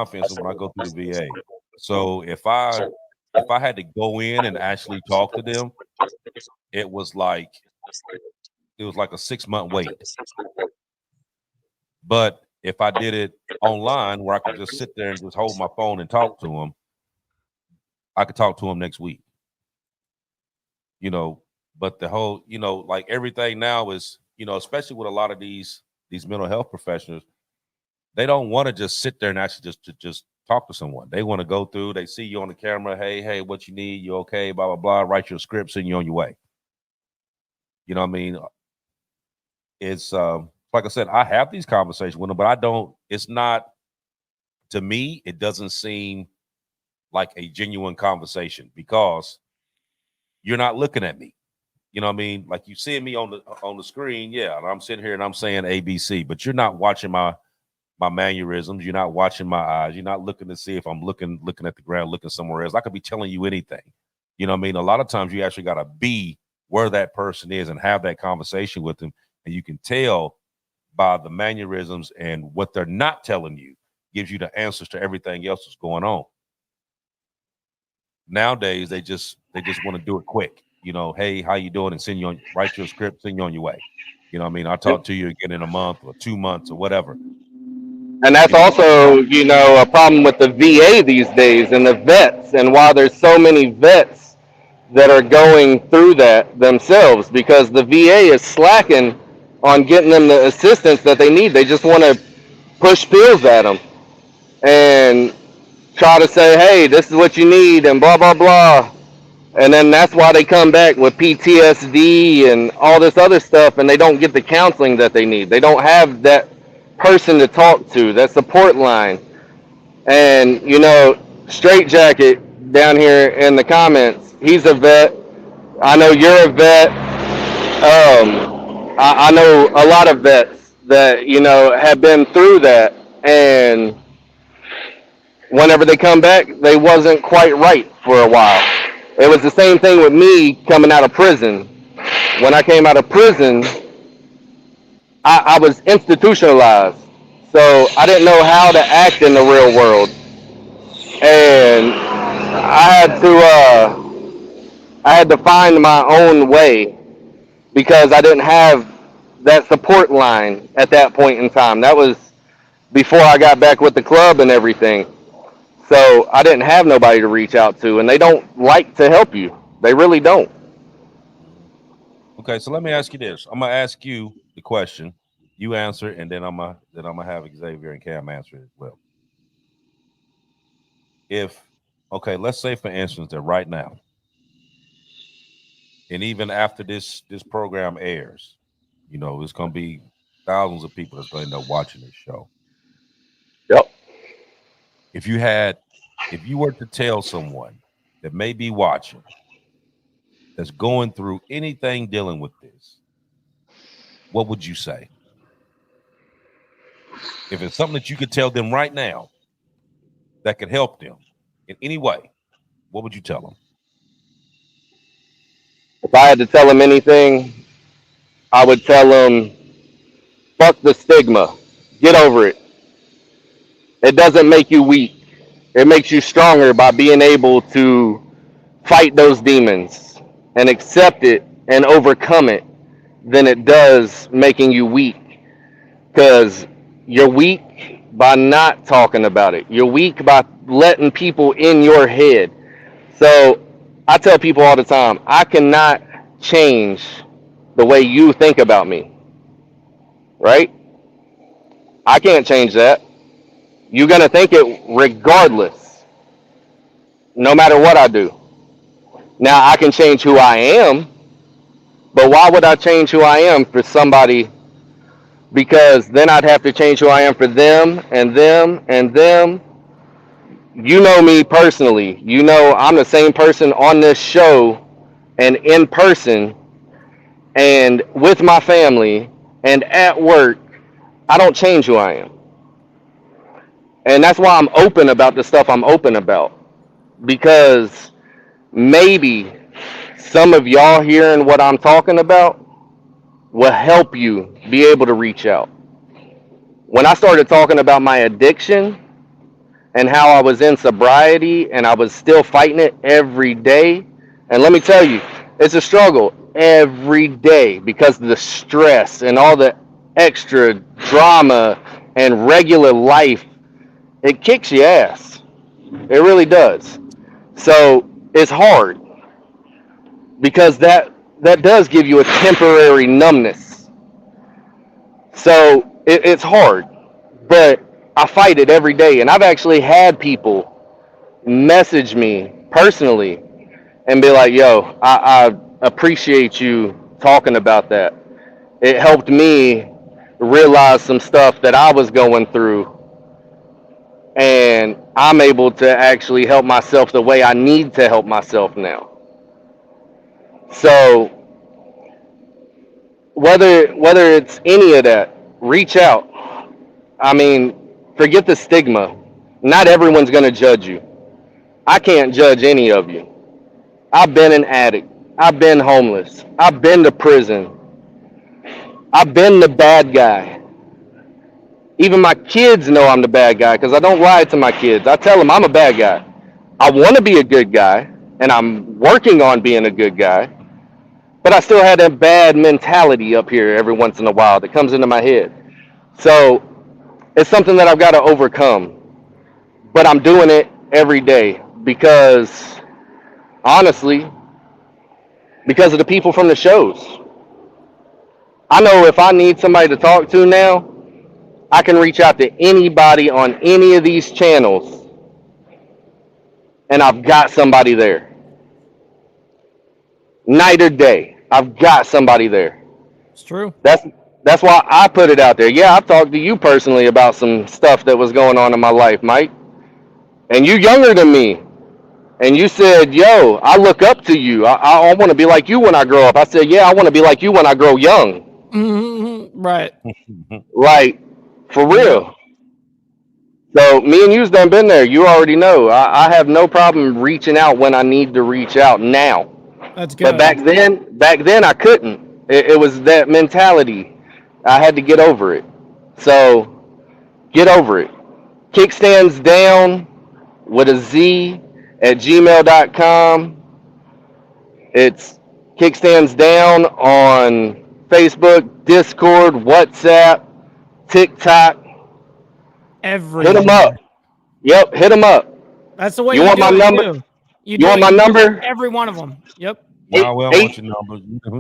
offense, when I go through the VA, so if I had to go in and actually talk to them, it was like a 6-month wait. But if I did it online, where I could just sit there and just hold my phone and talk to them, I could talk to them next week. But the whole, like everything now is, especially with a lot of these mental health professionals, they don't want to just sit there and actually just talk to someone. They want to go through, they see you on the camera, hey, what you need, you okay, blah, blah, blah, write your script, send you on your way. You know what I mean? It's like I said, I have these conversations with them, but it's not, to me, it doesn't seem like a genuine conversation, because you're not looking at me. You know what I mean? Like, you see me on the screen, yeah, and I'm sitting here and I'm saying ABC, but you're not watching my mannerisms. You're not watching my eyes. You're not looking to see if I'm looking at the ground, looking somewhere else. I could be telling you anything. You know what I mean? A lot of times you actually got to be where that person is and have that conversation with them. And you can tell by the mannerisms and what they're not telling you gives you the answers to everything else that's going on. Nowadays, they just want to do it quick. You know, hey, how you doing? And send you on, write your script, send you on your way. You know what I mean? I'll talk to you again in a month or 2 months or whatever. And that's also, you know, a problem with the VA these days and the vets, and why there's so many vets that are going through that themselves, because the VA is slacking on getting them the assistance that they need. They just want to push pills at them and try to say, hey, this is what you need and blah, blah, blah. And then that's why they come back with PTSD and all this other stuff, and they don't get the counseling that they need. They don't have that person to talk to, that support line. And, you know, Straight Jacket down here in the comments, he's a vet. I know you're a vet. I know a lot of vets that, you know, have been through that, and whenever they come back, they wasn't quite right for a while. It was the same thing with me coming out of prison. When I came out of prison, I was institutionalized, so I didn't know how to act in the real world, and I had to find my own way, because I didn't have that support line at that point in time. That was before I got back with the club and everything. So I didn't have nobody to reach out to, and they don't like to help you. They really don't. Okay, so let me ask you this. I'm gonna ask you the question. You answer, and then I'm gonna have Xavier and Cam answer it as well. Okay, let's say for instance that right now, and even after this program airs, you know, there's gonna be thousands of people that's gonna end up watching this show. Yep. If you were to tell someone that may be watching that's going through anything dealing with this, what would you say? If it's something that you could tell them right now that could help them in any way, what would you tell them? If I had to tell them anything, I would tell them, fuck the stigma. Get over it. It doesn't make you weak. It makes you stronger by being able to fight those demons and accept it and overcome it than it does making you weak. Because you're weak by not talking about it. You're weak by letting people in your head. So I tell people all the time, I cannot change the way you think about me. Right? I can't change that. You're going to think it regardless, no matter what I do. Now, I can change who I am, but why would I change who I am for somebody? Because then I'd have to change who I am for them and them and them. You know me personally. You know I'm the same person on this show and in person and with my family and at work. I don't change who I am. And that's why I'm open about the stuff I'm open about. Because maybe some of y'all hearing what I'm talking about will help you be able to reach out. When I started talking about my addiction and how I was in sobriety and I was still fighting it every day, and let me tell you, it's a struggle every day because of the stress and all the extra drama and regular life. It kicks your ass. It really does. So it's hard because that does give you a temporary numbness. So it's hard, but I fight it every day. And I've actually had people message me personally and be like, yo, I appreciate you talking about that. It helped me realize some stuff that I was going through. And I'm able to actually help myself the way I need to help myself now. So whether it's any of that, reach out. I mean, forget the stigma. Not everyone's going to judge you. I can't judge any of you. I've been an addict. I've been homeless. I've been to prison. I've been the bad guy. Even my kids know I'm the bad guy because I don't lie to my kids. I tell them I'm a bad guy. I want to be a good guy, and I'm working on being a good guy, but I still had that bad mentality up here every once in a while that comes into my head. So it's something that I've got to overcome, but I'm doing it every day because, honestly, because of the people from the shows. I know if I need somebody to talk to now, I can reach out to anybody on any of these channels, and I've got somebody there. Night or day, I've got somebody there. It's true. That's why I put it out there. Yeah, I've talked to you personally about some stuff that was going on in my life, Mike. And you younger than me. And you said, yo, I look up to you. I want to be like you when I grow up. I said, yeah, I want to be like you when I grow young. Mm-hmm. Right. Like, for real. So me and you's done been there. You already know. I have no problem reaching out when I need to reach out now. That's good. But back then I couldn't. It was that mentality. I had to get over it. So get over it. Kickstands down with a Z at gmail.com. It's Kickstands down on Facebook, Discord, WhatsApp, TikTok. Everything. Hit them up. Yep, hit them up. That's the way you want my number? You want my number? Every one of them. Yep. No, we don't want your number.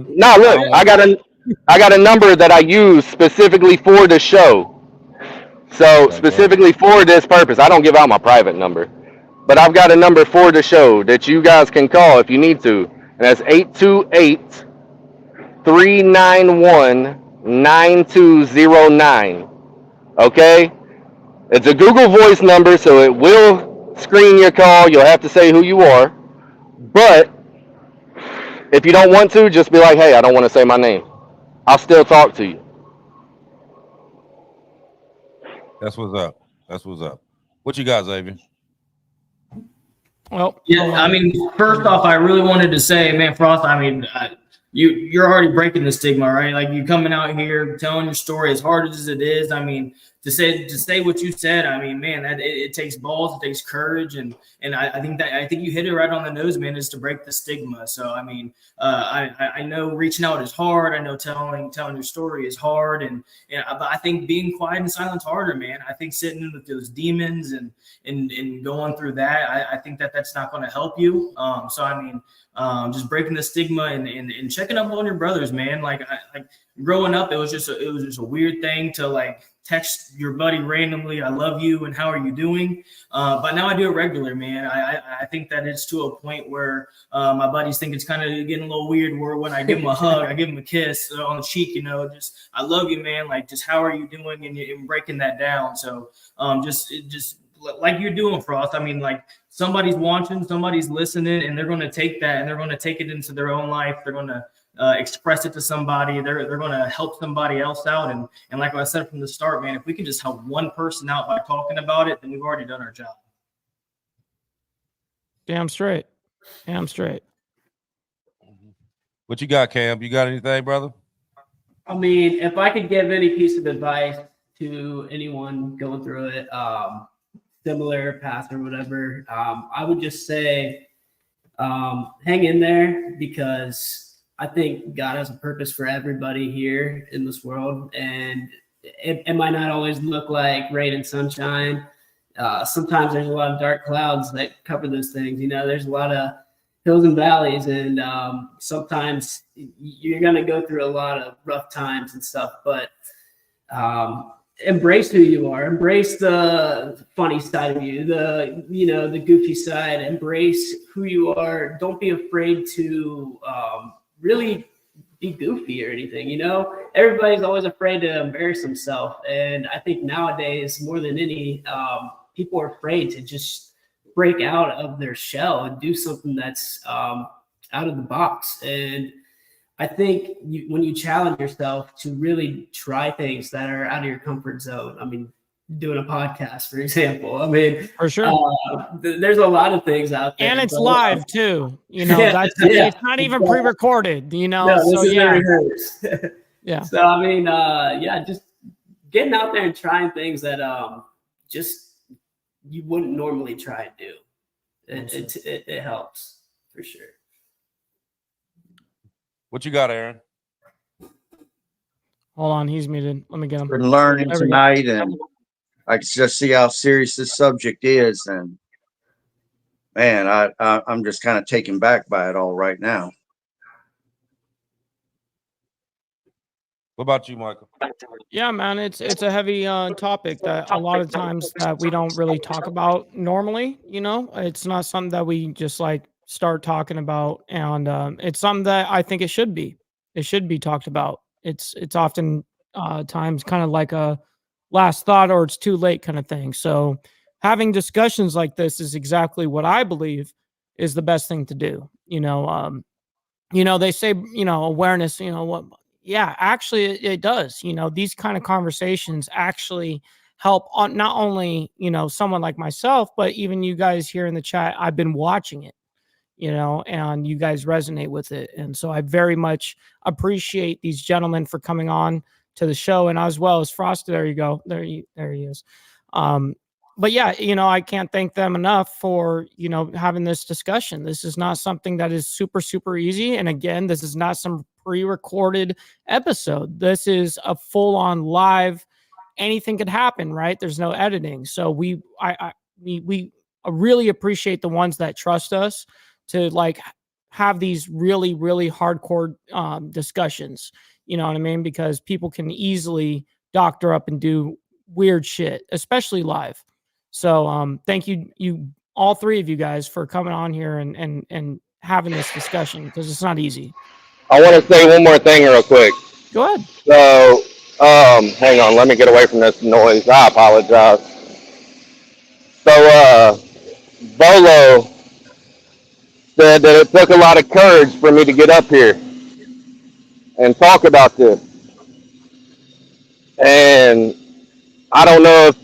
No, look, I got a number that I use specifically for the show. So specifically for this purpose, I don't give out my private number, but I've got a number for the show that you guys can call if you need to, and that's 828-391-9209. Okay, it's a Google Voice number, so it will screen your call. You'll have to say who you are, but if you don't want to, just be like, hey, I don't want to say my name. I'll still talk to you. That's what's up. That's what's up. What you got, Xavier? Well, yeah, I mean, first off, I really wanted to say, man, Frost, I mean, you're already breaking the stigma, right? Like, you coming out here telling your story as hard as it is. I mean, to say what you said, I mean, man, that it takes balls, it takes courage, and I think you hit it right on the nose, man, is to break the stigma. So I mean, I know reaching out is hard. I know telling your story is hard, and I think being quiet and silent's harder, man. I think sitting with those demons and going through that, I think that's not going to help you. So I mean, just breaking the stigma and checking up on your brothers, man. Like growing up, it was just a weird thing to like text your buddy randomly, I love you and how are you doing? But now I do it regular, man. I think that it's to a point where my buddies think it's kind of getting a little weird where when I give them a hug, I give them a kiss on the cheek, you know, just I love you, man. Like, just how are you doing? And breaking that down. So just like you're doing, Frost. I mean, like, somebody's watching, somebody's listening, and they're going to take that and they're going to take it into their own life. They're going to express it to somebody. They're going to help somebody else out. And like I said from the start, man, if we can just help one person out by talking about it, then we've already done our job. Damn straight. Damn straight. What you got, Cam? You got anything, brother? I mean, if I could give any piece of advice to anyone going through it, similar path or whatever, I would just say hang in there, because I think God has a purpose for everybody here in this world, and it might not always look like rain and sunshine. Sometimes there's a lot of dark clouds that cover those things. You know, there's a lot of hills and valleys, and sometimes you're going to go through a lot of rough times and stuff, but embrace who you are, embrace the funny side of you, the goofy side, embrace who you are. Don't be afraid to really be goofy or anything. You know, everybody's always afraid to embarrass themselves, and I think nowadays more than any, people are afraid to just break out of their shell and do something that's out of the box. And I think when you challenge yourself to really try things that are out of your comfort zone, I mean, doing a podcast, for example. I mean, For sure. There's a lot of things out there. And it's but, live too. You know, yeah, it's not even exactly. pre-recorded, you know. No, So this isn't yeah. rehearsed. Yeah. So I mean, just getting out there and trying things that just you wouldn't normally try and do. It helps for sure. What you got, Aaron? Hold on, he's muted. Let me get him. Been learning There we go. tonight, and I can just see how serious this subject is. And man, I'm just kind of taken back by it all right now. What about you, Michael? Yeah, man, it's a heavy topic that a lot of times that we don't really talk about normally. You know, it's not something that we just like start talking about, and it's something that I think it should be. It should be talked about. It's often times kind of like a last thought or it's too late kind of thing. So having discussions like this is exactly what I believe is the best thing to do. You know, they say, you know, awareness, you know, what, yeah, actually it does. You know, these kind of conversations actually help on not only, you know, someone like myself, but even you guys here in the chat. I've been watching it, you know, and you guys resonate with it. And so I very much appreciate these gentlemen for coming on to the show, and as well as Frost. There you go. There he is. But yeah, you know, I can't thank them enough for, you know, having this discussion. This is not something that is super, super easy. And again, this is not some pre-recorded episode. This is a full-on live, anything could happen, right? There's no editing. So we really appreciate the ones that trust us to like have these really, really hardcore discussions. You know what I mean? Because people can easily doctor up and do weird shit, especially live. So thank you all three of you guys for coming on here and having this discussion, because it's not easy. I want to say one more thing real quick. Go ahead. So, hang on, let me get away from this noise. I apologize. So, Bolo said that it took a lot of courage for me to get up here and talk about this. And I don't know if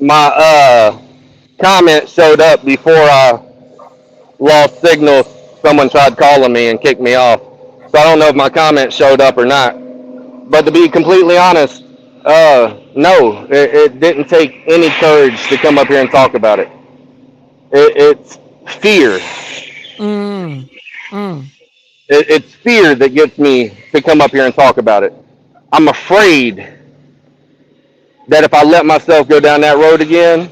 my comment showed up before I lost signal. Someone tried calling me and kicked me off. So I don't know if my comment showed up or not. But to be completely honest, no, it didn't take any courage to come up here and talk about it. It's fear. It's fear that gets me to come up here and talk about it. I'm afraid that if I let myself go down that road again,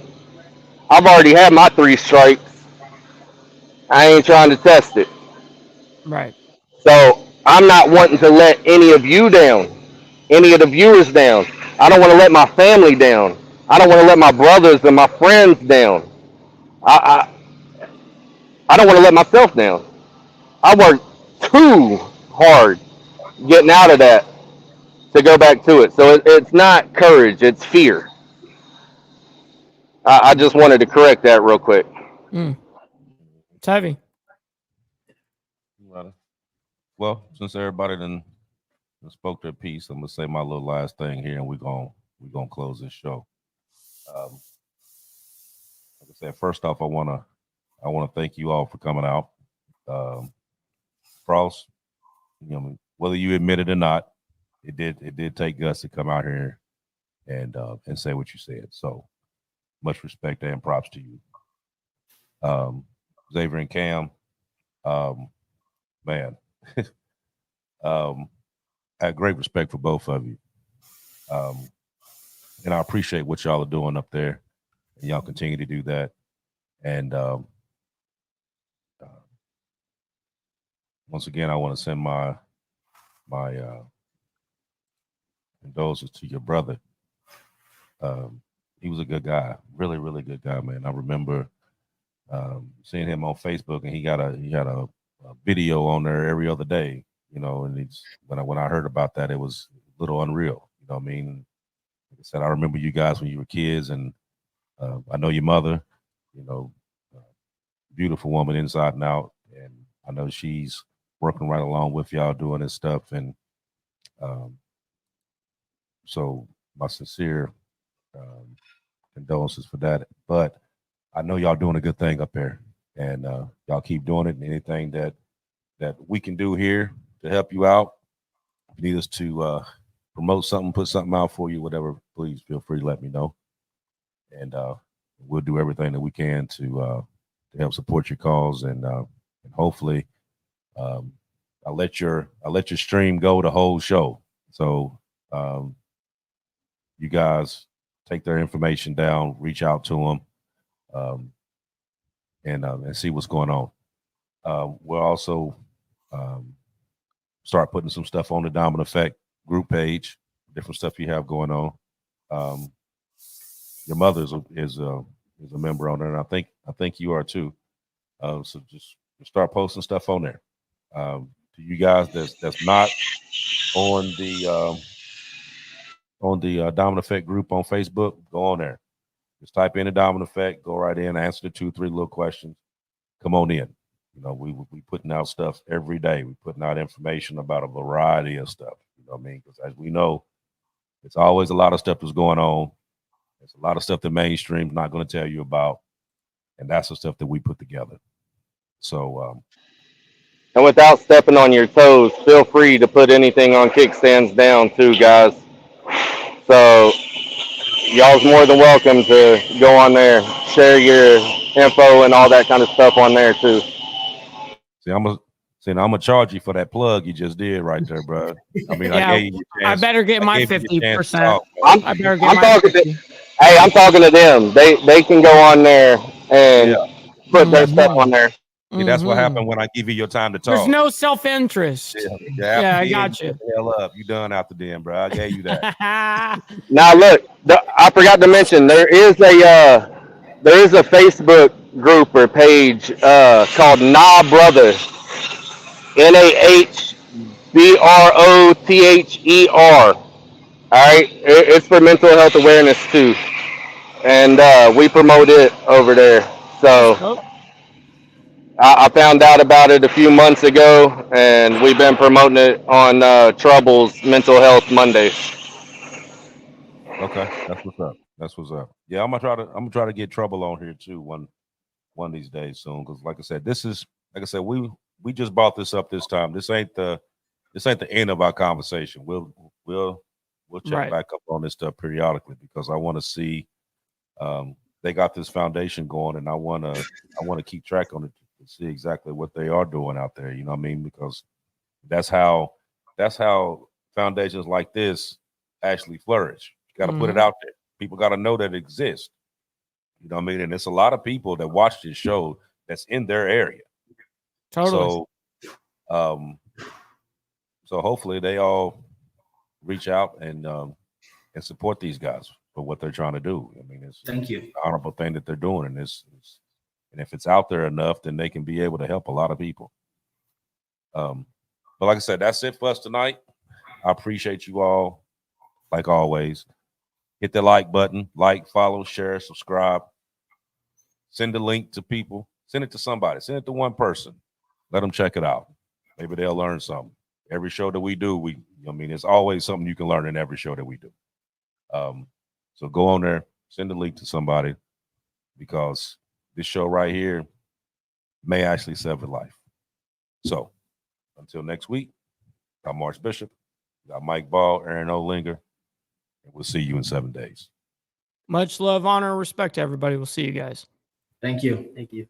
I've already had my 3 strikes. I ain't trying to test it. Right. So I'm not wanting to let any of you down, any of the viewers down. I don't want to let my family down. I don't want to let my brothers and my friends down. I don't want to let myself down. I worked too hard getting out of that to go back to it. So it's not courage, it's fear. I just wanted to correct that real quick. It's heavy. Well, since everybody done spoke their piece, I'm gonna say my little last thing here, and we're gonna close this show. Like I said, first off, I wanna thank you all for coming out. Frost, you know, whether you admit it or not, it did take guts to come out here and say what you said. So much respect and props to you. Xavier and Cam, man, I have great respect for both of you. And I appreciate what y'all are doing up there. And y'all continue to do that. And once again, I want to send my condolences to your brother. He was a good guy, really, really good guy, man. I remember seeing him on Facebook, and he had a video on there every other day, you know. And when I heard about that, it was a little unreal, you know what I mean? Like I said, I remember you guys when you were kids, and I know your mother, you know, beautiful woman inside and out, and I know she's working right along with y'all doing this stuff. And so my sincere condolences for that. But I know y'all doing a good thing up there, and y'all keep doing it. And anything that we can do here to help you out, if you need us to promote something, put something out for you, whatever, please feel free to let me know, and we'll do everything that we can to help support your cause, and hopefully, I'll let your stream go the whole show. So you guys take their information down, reach out to them, and see what's going on. We'll also start putting some stuff on the Diamond Effect group page, different stuff you have going on. Your mother is a member on there, and I think you are too. So just start posting stuff on there. To you guys that's not on the Diamond Effect group on Facebook, go on there. Just type in the Diamond Effect, go right in, answer the 2-3 little questions. Come on in. You know, we putting out stuff every day. We putting out information about a variety of stuff. You know what I mean? Because as we know, it's always a lot of stuff that's going on. There's a lot of stuff that mainstream's not going to tell you about, and that's the stuff that we put together. So, and without stepping on your toes, feel free to put anything on kickstands down too, guys. So y'all's more than welcome to go on there, share your info and all that kind of stuff on there too. See, I'm gonna charge you for that plug you just did right there, bro. I mean, Yeah, I gave you a chance. I better get my 50%. I better get I'm my talking 50. Hey, I'm talking to them. They can go on there and put their stuff on there. See, that's what happened when I give you your time to talk. There's no self-interest. Yeah, I got you. Shut the hell up. You done after then, bro. I gave you that. Now look, I forgot to mention there is a Facebook group or page called Nah Brother, NAHBROTHER. All right, it's for mental health awareness too, and we promote it over there. So I found out about it a few months ago, and we've been promoting it on Trouble's Mental Health Mondays. Okay, that's what's up. That's what's up. Yeah, I'm gonna try to get Trouble on here too one of these days soon. Because like I said, we just brought this up this time. This ain't the end of our conversation. We'll check back up on this stuff periodically, because I want to see they got this foundation going, and I want to keep track on it to see exactly what they are doing out there. You know what I mean? Because that's how foundations like this actually flourish. You got to put it out there. People got to know that it exists. You know what I mean? And it's a lot of people that watch this show that's in their area. Totally. So hopefully they all reach out and support these guys for what they're trying to do. I mean, it's an honorable thing that they're doing, and and if it's out there enough, then they can be able to help a lot of people. But like I said, that's it for us tonight. I appreciate you all, like always. Hit the like button, follow, share, subscribe. Send the link to people. Send it to somebody. Send it to one person. Let them check it out. Maybe they'll learn something. Every show that we do, there's always something you can learn in every show that we do. So go on there, send the link to somebody, because this show right here may actually save a life. So until next week, I'm Marsh Bishop, got Mike Ball, Aaron Olinger, and we'll see you in 7 days. Much love, honor, and respect to everybody. We'll see you guys. Thank you. Thank you.